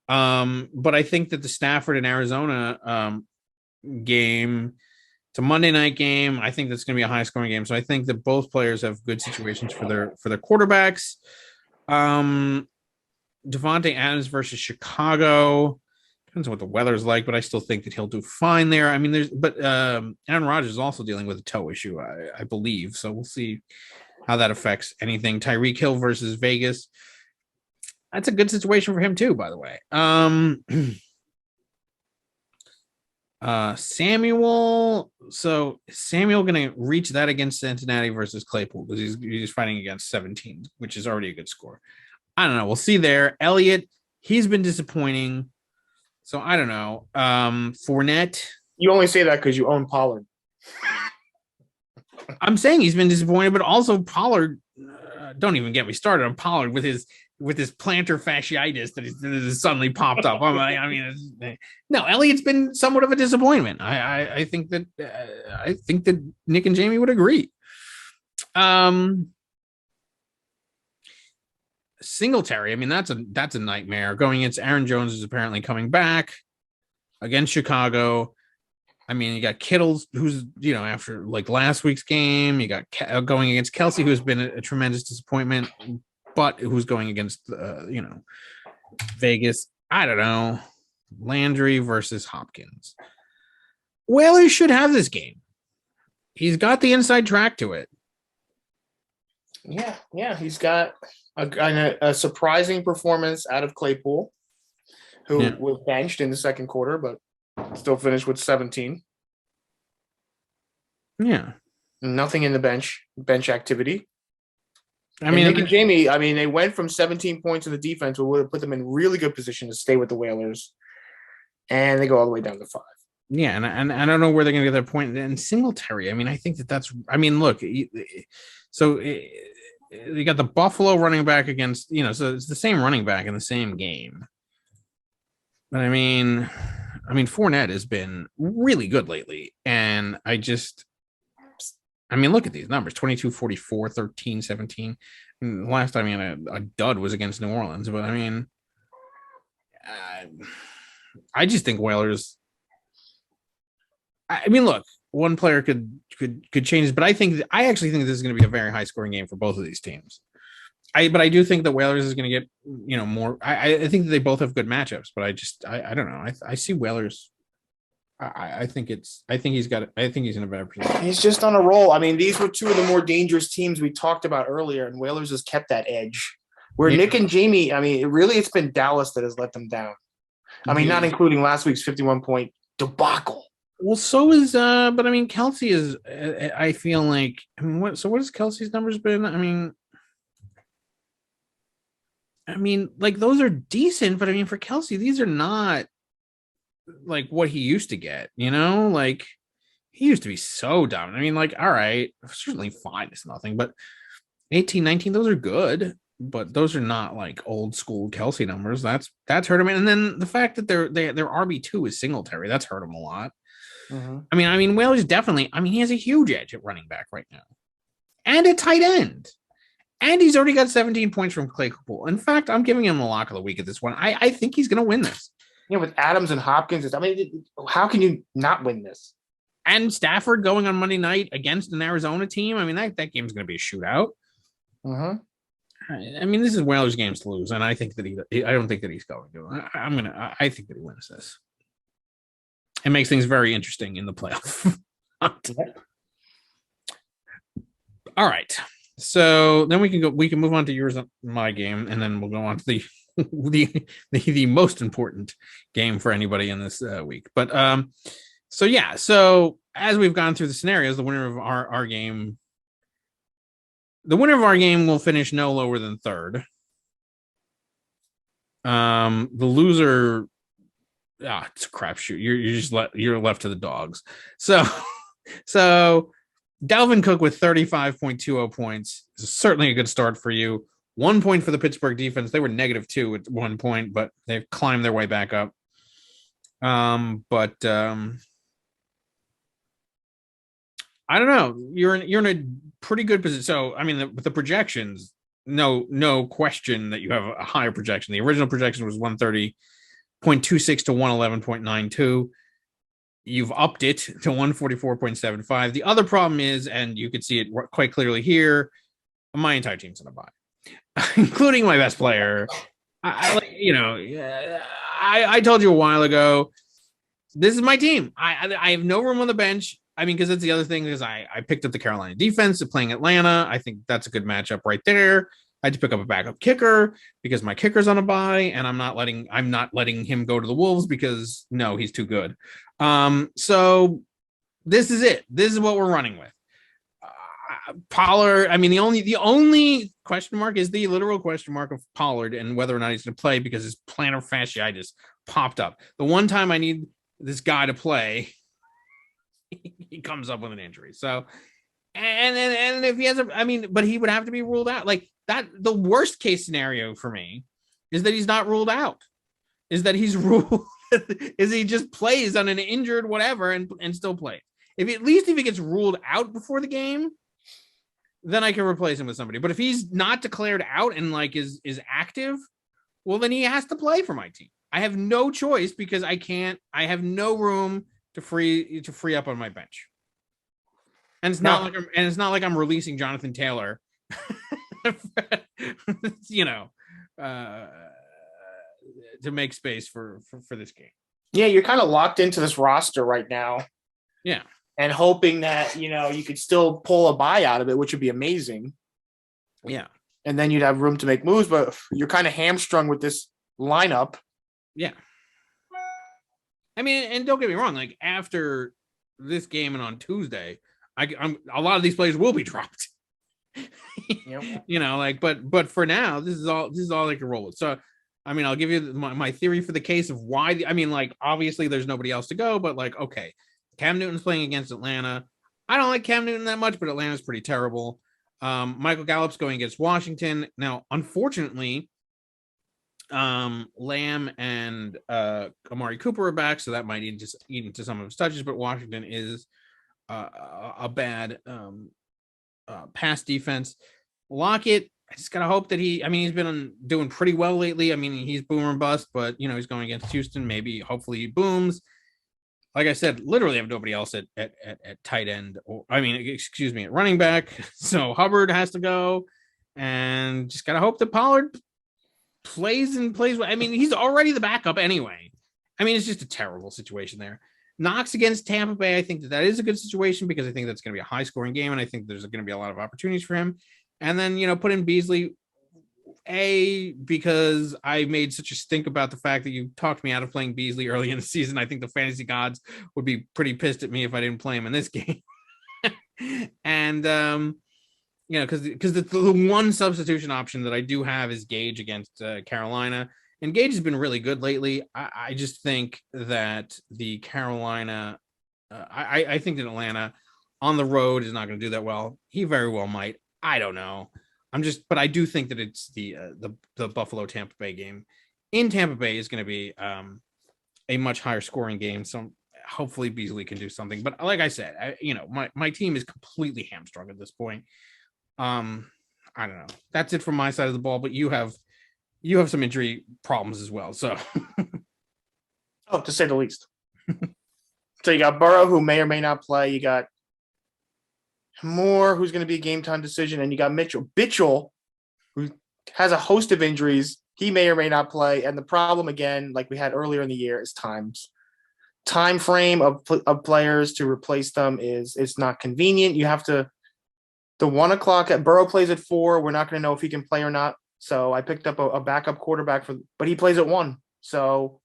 But I think that the Stafford and Arizona game, it's a Monday night game. I think that's going to be a high scoring game. So I think that both players have good situations for their quarterbacks. Devontae Adams versus Chicago. Depends on what the weather's like, but I still think that he'll do fine there. Aaron Rodgers is also dealing with a toe issue, I believe. So we'll see how that affects anything. Tyreek Hill versus Vegas. That's a good situation for him too, by the way. Samuel. So Samuel going to reach that against Cincinnati versus Claypool because he's fighting against 17, which is already a good score. I don't know. We'll see there. Elliott, he's been disappointing. So I don't know. Fournette. You only say that because you own Pollard. I'm saying he's been disappointed, but also Pollard. Don't even get me started on Pollard with his plantar fasciitis that has suddenly popped up. No, Elliott's been somewhat of a disappointment. I think that Nick and Jamie would agree. Singletary. I mean, that's a nightmare. Going against Aaron Jones is apparently coming back against Chicago. I mean, you got Kittle, who's, after like last week's game, you got going against Kelsey, who's been a tremendous disappointment, but who's going against, Vegas. I don't know. Landry versus Hopkins. Whalers should have this game. He's got the inside track to it. Yeah. He's got a surprising performance out of Claypool, who was benched in the second quarter, but still finished with 17. Yeah. Nothing in the bench activity. I mean, Nick and Jamie, they went from 17 points in the defense, which would have put them in really good position to stay with the Whalers. And they go all the way down to 5. Yeah, and I don't know where they're going to get their point. And Singletary, I think that's. Look, so you got the Buffalo running back against, so it's the same running back in the same game. But Fournette has been really good lately, and look at these numbers: 22, 44, 13, 17. Last time he had a dud was against New Orleans, but I just think Whalers. Look, one player could change this, but I actually think this is going to be a very high scoring game for both of these teams. But I do think that Whalers is going to get, more. I think that they both have good matchups, but I don't know. I see Whalers. I think he's in a better position. He's just on a roll. These were two of the more dangerous teams we talked about earlier, and Whalers has kept that edge. Where Nick and Jamie, it's been Dallas that has let them down. Not including last week's 51-point debacle. Well, so is but Kelsey is. I feel like what has Kelsey's numbers been? Like those are decent, but for Kelsey, these are not like what he used to get, like he used to be so dominant. All right, certainly fine, it's nothing, but 18, 19, those are good, but those are not like old school Kelsey numbers. That's hurt him. And then the fact that their RB2 is Singletary, that's hurt him a lot. Mm-hmm. Whalers definitely, he has a huge edge at running back right now and at tight end. And he's already got 17 points from Claypool. In fact, I'm giving him the lock of the week at this one. I think he's going to win this. With Adams and Hopkins, how can you not win this? And Stafford going on Monday night against an Arizona team. That game's going to be a shootout. This is Whalers' games to lose, and I think that I don't think that he's going to. I think that he wins this. It makes things very interesting in the playoff. All right. So then we can move on to yours, my game, and then we'll go on to the most important game for anybody in this week. But so as we've gone through the scenarios, the winner of our game will finish no lower than third. The loser, it's a crapshoot. You're left to the dogs. So Dalvin Cook with 35.20 points is certainly a good start for you. 1 point for the Pittsburgh defense. They were -2 at 1 point, but they've climbed their way back up. I don't know. You're in a pretty good position. So, the projections, no question that you have a higher projection. The original projection was 130.26 to 111.92. You've upped it to 144.75. The other problem is, and you can see it quite clearly here, my entire team's in a bye, including my best player. I told you a while ago, this is my team. I have no room on the bench. Because that's the other thing is I picked up the Carolina defense playing Atlanta. I think that's a good matchup right there. I had to pick up a backup kicker because my kicker's on a bye, and I'm not letting him go to the Wolves because no, he's too good. So this is it. This is what we're running with. Pollard. I mean, the only question mark is the literal question mark of Pollard and whether or not he's going to play because his plantar fasciitis popped up. The one time I need this guy to play, he comes up with an injury. So, and if he has but he would have to be ruled out. Like that, the worst case scenario for me is that he's not ruled out. Is that he's ruled? Is he just plays on an injured whatever and still plays? If he gets ruled out before the game, then I can replace him with somebody. But if he's not declared out and like is active, well, then he has to play for my team. I have no choice because I have no room to free up on my bench. And it's not like I'm releasing Jonathan Taylor, to make space for this game. Yeah, you're kind of locked into this roster right now. Yeah. And hoping that, you could still pull a buy out of it, which would be amazing. Yeah. And then you'd have room to make moves, but you're kind of hamstrung with this lineup. Yeah. I mean, and don't get me wrong, like after this game and on Tuesday, I'm a lot of these players will be dropped. Yep. But for now, this is all I can roll with. So, I mean, I'll give you my theory for the case of why. Obviously there's nobody else to go, but okay. Cam Newton's playing against Atlanta. I don't like Cam Newton that much, but Atlanta's pretty terrible. Michael Gallup's going against Washington. Now, unfortunately, Lamb and Amari Cooper are back, so that might eat into some of his touches, but Washington is a bad pass defense. Lockett, I just gotta hope that he's been doing pretty well lately. I mean, he's boom or bust, but he's going against Houston. Maybe, hopefully, he booms. Like I said, literally have nobody else at tight end, at running back. So Hubbard has to go, and just gotta hope that Pollard plays. I mean, he's already the backup anyway. I mean, it's just a terrible situation there. Knox against Tampa Bay, I think that is a good situation because I think that's going to be a high scoring game, and I think there's going to be a lot of opportunities for him. And then put in Beasley. Because I made such a stink about the fact that you talked me out of playing Beasley early in the season. I think the fantasy gods would be pretty pissed at me if I didn't play him in this game. And because the one substitution option that I do have is Gage against Carolina, and Gage has been really good lately. I just think that the Carolina, I think that Atlanta on the road is not going to do that well. He very well might. I don't know. But I do think that it's the Buffalo Tampa Bay game in Tampa Bay is going to be a much higher scoring game. So hopefully Beasley can do something. But like I said, my team is completely hamstrung at this point. I don't know. That's it from my side of the ball. But you have some injury problems as well. So, to say the least. So you got Burrow, who may or may not play. You got Moore, who's going to be a game time decision, and you got Mitchell, who has a host of injuries. He may or may not play, and the problem again, like we had earlier in the year, is time frame of players to replace them it's not convenient. You have to the 1 o'clock at Burrow plays at 4. We're not going to know if he can play or not. So I picked up a backup quarterback but he plays at 1, so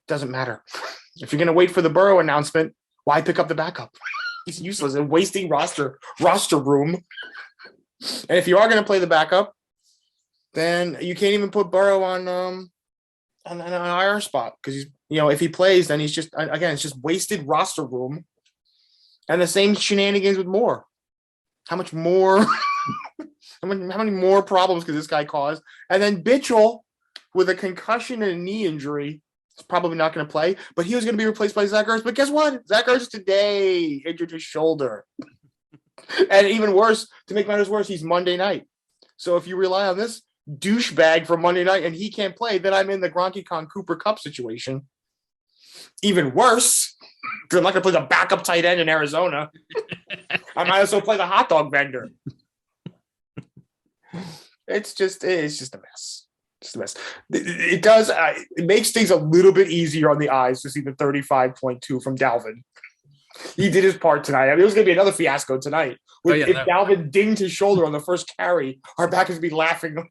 it doesn't matter. If you're going to wait for the Burrow announcement, why pick up the backup? He's useless and wasting roster room. And if you are going to play the backup, then you can't even put Burrow on an IR spot because he's if he plays, then he's just it's just wasted roster room. And the same shenanigans with Moore. How much more? how many more problems could this guy cause? And then Mitchell with a concussion and a knee injury. Probably not going to play, but he was going to be replaced by Zach Ertz. But guess what? Zach Ertz today injured his shoulder. And even worse, to make matters worse, he's Monday night. So if you rely on this douchebag for Monday night and he can't play, then I'm in the Gronky Con Cooper Cup situation. Even worse, because I'm not going to play the backup tight end in Arizona. I might as well play the hot dog vendor. It's just a mess. Just the best. It does. It makes things a little bit easier on the eyes to see the 35.2 from Dalvin. He did his part tonight. I mean, it was going to be another fiasco tonight. If Dalvin dinged his shoulder on the first carry, our backers would be laughing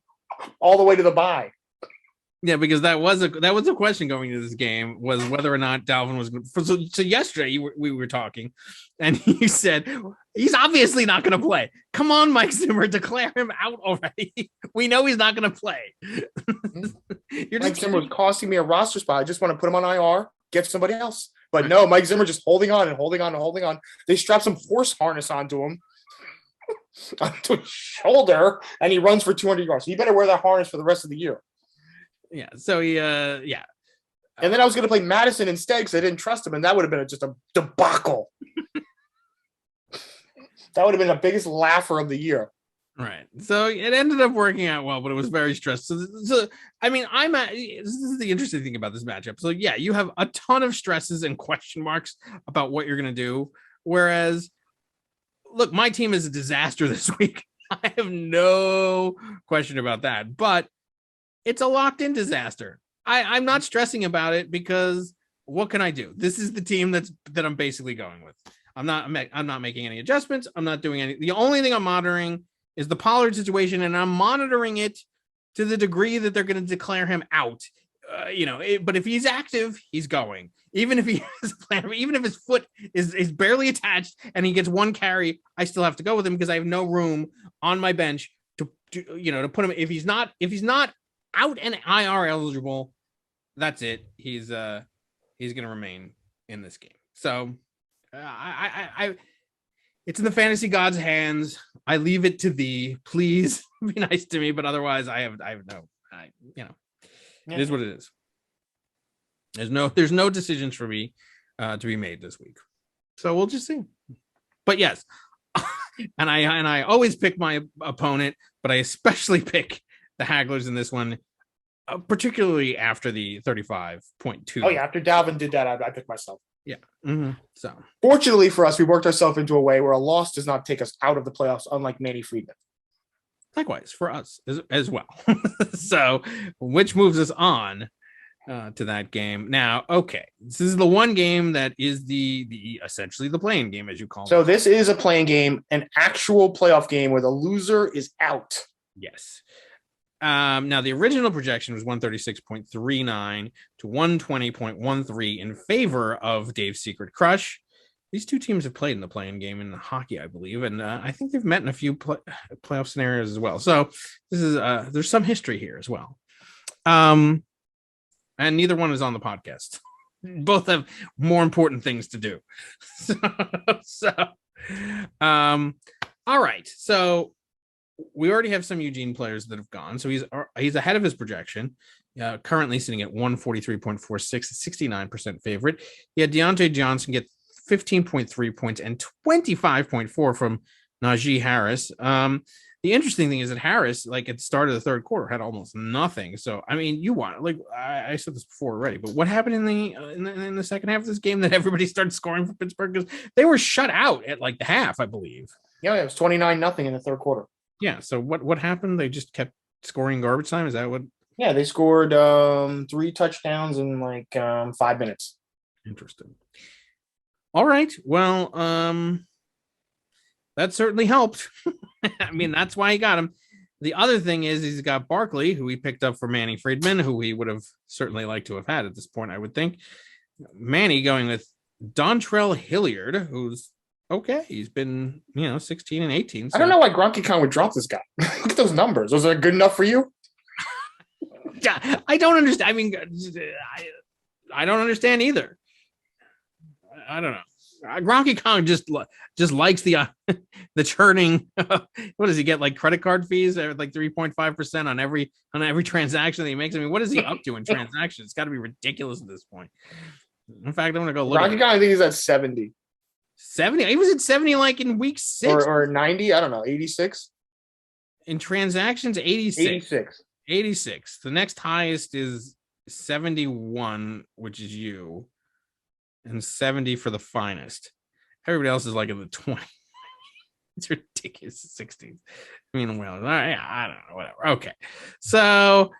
all the way to the bye. Yeah, because that was a question going into this game, was whether or not Dalvin was going to. So yesterday we were talking, and you said he's obviously not going to play. Come on, Mike Zimmer, declare him out already. We know he's not going to play. Mike Zimmer was costing me a roster spot. I just want to put him on IR, get somebody else. But no, Mike Zimmer just holding on and holding on and holding on. They strap some force harness onto him, onto his shoulder, and he runs for 200 yards. So you better wear that harness for the rest of the year. Yeah. So he, yeah. And then I was going to play Madison instead because I didn't trust him, and that would have been just a debacle. That would have been the biggest laugher of the year. Right. So it ended up working out well, but it was very stressful. So I mean, this is the interesting thing about this matchup. So yeah, you have a ton of stresses and question marks about what you're going to do. Whereas, look, my team is a disaster this week. I have no question about that, but it's a locked in disaster. I'm not stressing about it because what can I do? This is the team that I'm basically going with. I'm not making any adjustments. I'm not doing any. The only thing I'm monitoring is the Pollard situation, and I'm monitoring it to the degree that they're going to declare him out. But if he's active, he's going. Even if he has a plan, even if his foot is barely attached and he gets one carry, I still have to go with him because I have no room on my bench to put him. If he's not out and IR eligible, that's it. He's going to remain in this game. So it's in the fantasy gods' hands. I leave it to thee. Please be nice to me, but otherwise, I have no. It is what it is. There's no decisions for me to be made this week, so we'll just see. But yes, and I always pick my opponent, but I especially pick the Hagglers in this one, particularly after the 35.2. Oh yeah, after Dalvin did that, I picked myself. Yeah. Mm-hmm. So fortunately for us, we worked ourselves into a way where a loss does not take us out of the playoffs, unlike Manny Friedman. Likewise for us as well. So, which moves us on to that game. Now, okay, this is the one game that is the essentially the playing game, as you call it. So this is a playing game, an actual playoff game where the loser is out. Yes. Now the original projection was 136.39 to 120.13 in favor of Dave's Secret Crush. These two teams have played in the playing game in hockey, I believe, and I think they've met in a few playoff scenarios as well. So this is there's some history here as well. And neither one is on the podcast. Both have more important things to do. All right. So we already have some Eugene players that have gone. So he's ahead of his projection, currently sitting at 143.46, 69% favorite. He had Deontay Johnson get 15.3 points and 25.4 from Najee Harris. The interesting thing is that Harris, like at the start of the third quarter, had almost nothing. So, I mean, I said this before already, but what happened in the second half of this game that everybody started scoring for Pittsburgh? Because they were shut out at like the half, I believe. Yeah, it was 29-0 in the third quarter. Yeah. So what happened? They just kept scoring garbage time. Is that what? Yeah, they scored 3 touchdowns in like 5 minutes. Interesting. All right. Well, that certainly helped. I mean, that's why he got him. The other thing is he's got Barkley, who he picked up for Manny Friedman, who he would have certainly liked to have had at this point, I would think. Manny going with Dontrell Hilliard, who's okay. He's been, 16 and 18. So. I don't know why Gronky Khan would drop this guy. Look at those numbers. Was that good enough for you? Yeah, I don't understand. I mean, I don't understand either. I don't know. Gronky Kong just likes the churning. What does he get? Like credit card fees, like 3.5% on every transaction that he makes. I mean, what is he up to in transactions? It's got to be ridiculous at this point. In fact, I'm going to go look. Gronky Kong, I think he's at 70. 70. He was at 70 like in week 6 or 90. I don't know. 86 in transactions. 86. The next highest is 71, which is you. And 70 for the finest. Everybody else is like in the 20. It's ridiculous. 60s. I mean, well, I don't know, whatever. Okay. So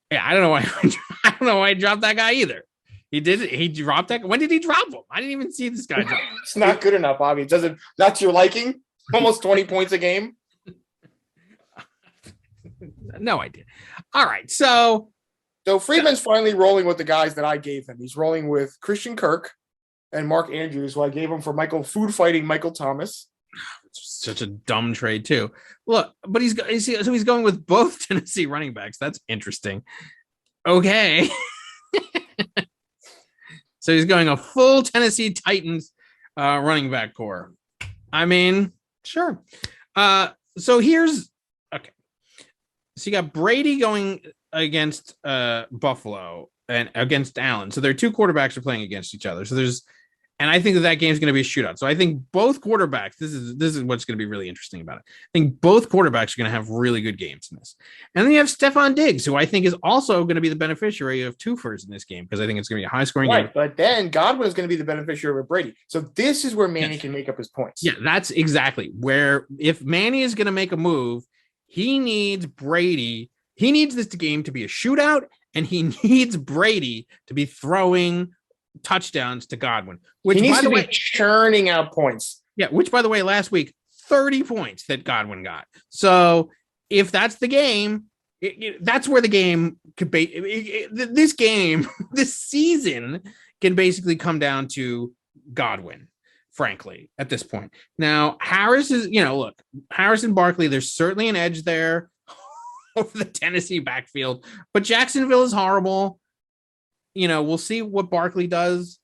yeah, I don't know why I dropped that guy either. He dropped that. When did he drop him? I didn't even see this guy drop. It's not good enough, Bobby. That's your liking? Almost 20 points a game. No idea. All right. So Friedman's finally rolling with the guys that I gave him. He's rolling with Christian Kirk and Mark Andrews, who I gave him for food fighting Michael Thomas. Such a dumb trade too. Look, but he's going with both Tennessee running backs. That's interesting. Okay. So he's going a full Tennessee Titans running back core. I mean, sure. So here's okay. So you got Brady going against Buffalo and against Allen. So their two quarterbacks are playing against each other. So and I think that game's going to be a shootout. So I think both quarterbacks, this is what's going to be really interesting about it. I think both quarterbacks are going to have really good games in this. And then you have Stephon Diggs, who I think is also going to be the beneficiary of twofers in this game because I think it's going to be a high scoring game. But then Godwin is going to be the beneficiary of Brady. So this is where Manny can make up his points. Yeah, that's exactly where if Manny is going to make a move, he needs Brady. He needs this game to be a shootout, and he needs Brady to be throwing touchdowns to Godwin, which he needs by the to way be churning out points. Yeah, which by the way, last week 30 points that Godwin got. So if that's the game, that's where the game could be. This game, this season can basically come down to Godwin, frankly, at this point. Now, Harris is, look, Harris and Barkley, there's certainly an edge there over the Tennessee backfield, but Jacksonville is horrible. We'll see what Barkley does.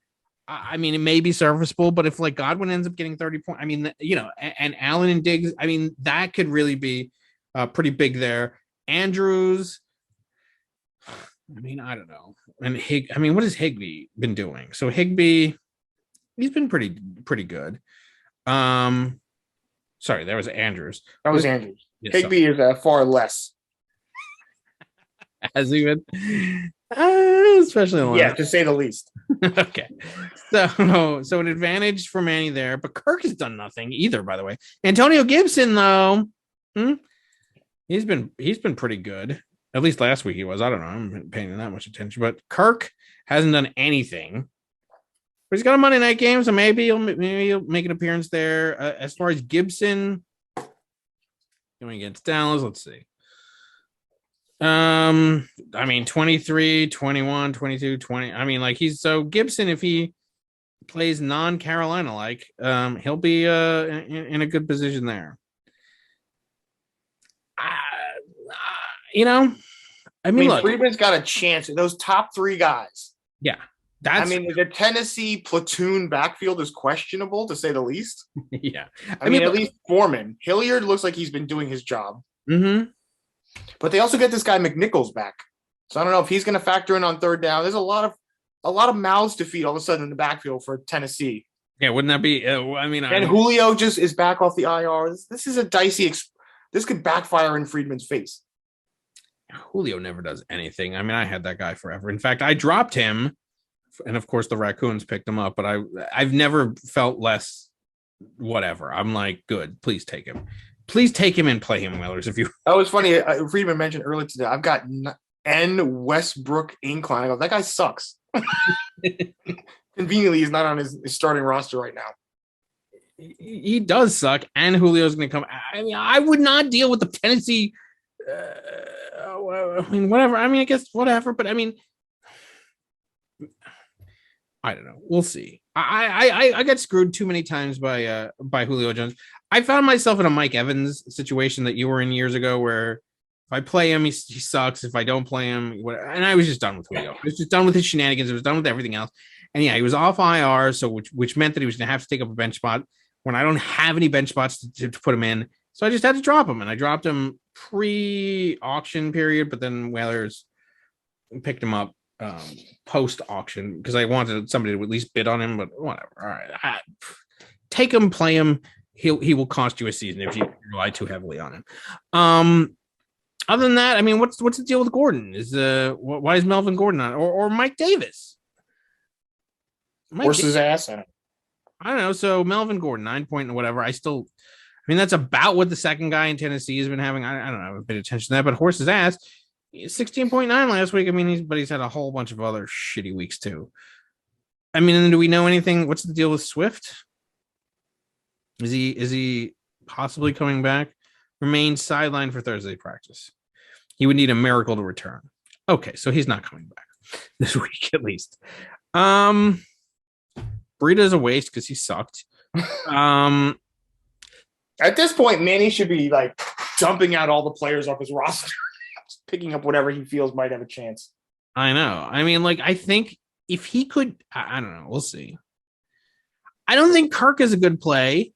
I mean, it may be serviceable, but if like Godwin ends up getting 30 points, I mean, and Allen and Diggs, I mean, that could really be pretty big there. Andrews, I mean, I don't know. And what has Higbee been doing? So Higbee, he's been pretty good. Sorry, that was Andrews. That was Andrews. Yeah, Higbee is far less. Has he been? Especially in the last. To say the least. Okay, so an advantage for Manny there, but Kirk has done nothing either. By the way, Antonio Gibson though, he's been pretty good. At least last week he was. I don't know. I haven't been paying that much attention, but Kirk hasn't done anything. But he's got a Monday night game, so maybe he'll make an appearance there. As far as Gibson going against Dallas, let's see. I mean 23, 21, 22, 20. I mean, like Gibson, if he plays non-Carolina like, he'll be in a good position there. I mean, look, Friedman's got a chance. Those top three guys. Yeah. The Tennessee platoon backfield is questionable to say the least. Yeah. I mean, at least Foreman. Hilliard looks like he's been doing his job. Mm-hmm. But they also get this guy McNichols back. So I don't know if he's going to factor in on third down. There's a lot of mouths to feed all of a sudden in the backfield for Tennessee. Yeah, wouldn't that be? Julio just is back off the IR. This is a dicey. This could backfire in Friedman's face. Julio never does anything. I mean, I had that guy forever. In fact, I dropped him, and of course the Raccoons picked him up. But I've never felt less whatever. I'm like, good. Please take him. Please take him and play him, Whalers. If you. That was funny. Friedman mentioned earlier today. I've got N. Westbrook Incline. I go, that guy sucks. Conveniently, he's not on his starting roster right now. He does suck, and Julio's going to come. I mean, I would not deal with the Tennessee. I mean, whatever. I mean, I guess whatever. But I mean, I don't know. We'll see. I got screwed too many times by Julio Jones. I found myself in a Mike Evans situation that you were in years ago, where if I play him, he sucks. If I don't play him, and I was just done with Julio. I was just done with his shenanigans. I was done with everything else. And yeah, he was off IR, so which meant that he was going to have to take up a bench spot when I don't have any bench spots to put him in. So I just had to drop him, and I dropped him pre-auction period, but then Whalers picked him up post-auction because I wanted somebody to at least bid on him, but whatever. All right. Take him, play him. He will cost you a season if you rely too heavily on him. Other than that, I mean, what's the deal with Gordon? Why is Melvin Gordon on or Mike Davis? Horse his ass. I don't know. So Melvin Gordon, 9 point whatever. I mean, that's about what the second guy in Tennessee has been having. I don't know. I haven't paid attention to that, but horse's ass, 16.9 last week. I mean, he's had a whole bunch of other shitty weeks too. I mean, and do we know anything? What's the deal with Swift? Is he possibly coming back? Remains sidelined for Thursday practice. He would need a miracle to return. Okay, so he's not coming back this week at least. Burrito's a waste because he sucked. At this point, Manny should be like dumping out all the players off his roster, picking up whatever he feels might have a chance. I know. I mean, like, I think if he could, I don't know. We'll see. I don't think Kirk is a good play.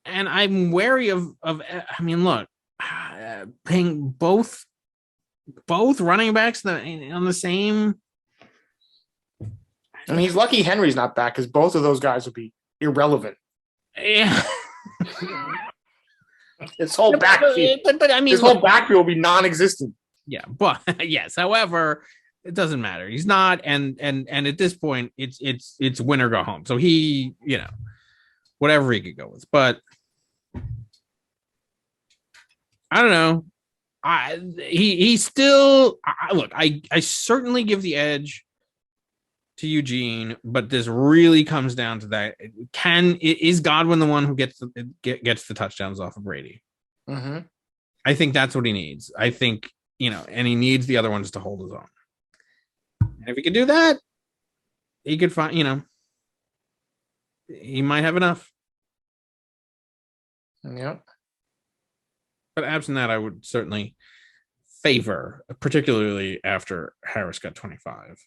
And I'm wary of I mean, look, paying both running backs on the same. I mean, he's lucky Henry's not back because both of those guys would be irrelevant. Yeah. His whole backfield, but I mean, his whole backfield will be non-existent. Yeah, but yes. However, it doesn't matter. He's not, and at this point, it's win or go home. So he, whatever he could go with. But I don't know. He still look. I certainly give the edge to Eugene, but this really comes down to that. Is Godwin the one who gets the touchdowns off of Brady? Mm-hmm. I think that's what he needs. I think, and he needs the other ones to hold his own. And if he could do that, he could find, he might have enough. Yep. But absent that, I would certainly favor, particularly after Harris got 25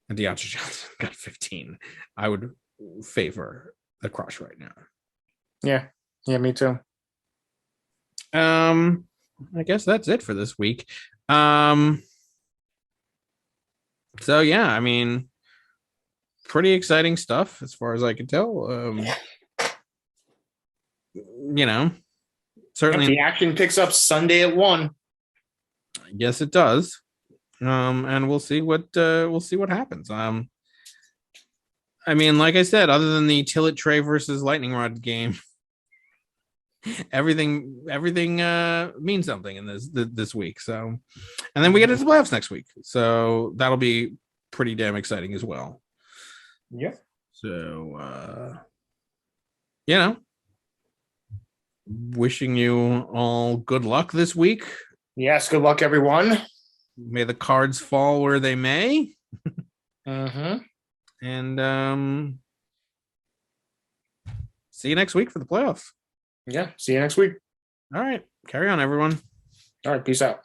and DeAndre Johnson got 15. I would favor the crush right now. Yeah. Yeah, me too. I guess that's it for this week. So yeah, I mean, pretty exciting stuff as far as I can tell. Certainly the action picks up Sunday at 1. Yes, it does. And we'll see what happens. I mean, like I said, other than the Tillett Trey versus Lightning Rod game, everything means something in this week. So, and then we get into the playoffs next week. So that'll be pretty damn exciting as well. Yeah. So, wishing you all good luck this week. Yes, good luck, everyone. May the cards fall where they may. Mm-hmm. And see you next week for the playoffs. Yeah, see you next week. All right. Carry on, everyone. All right, peace out.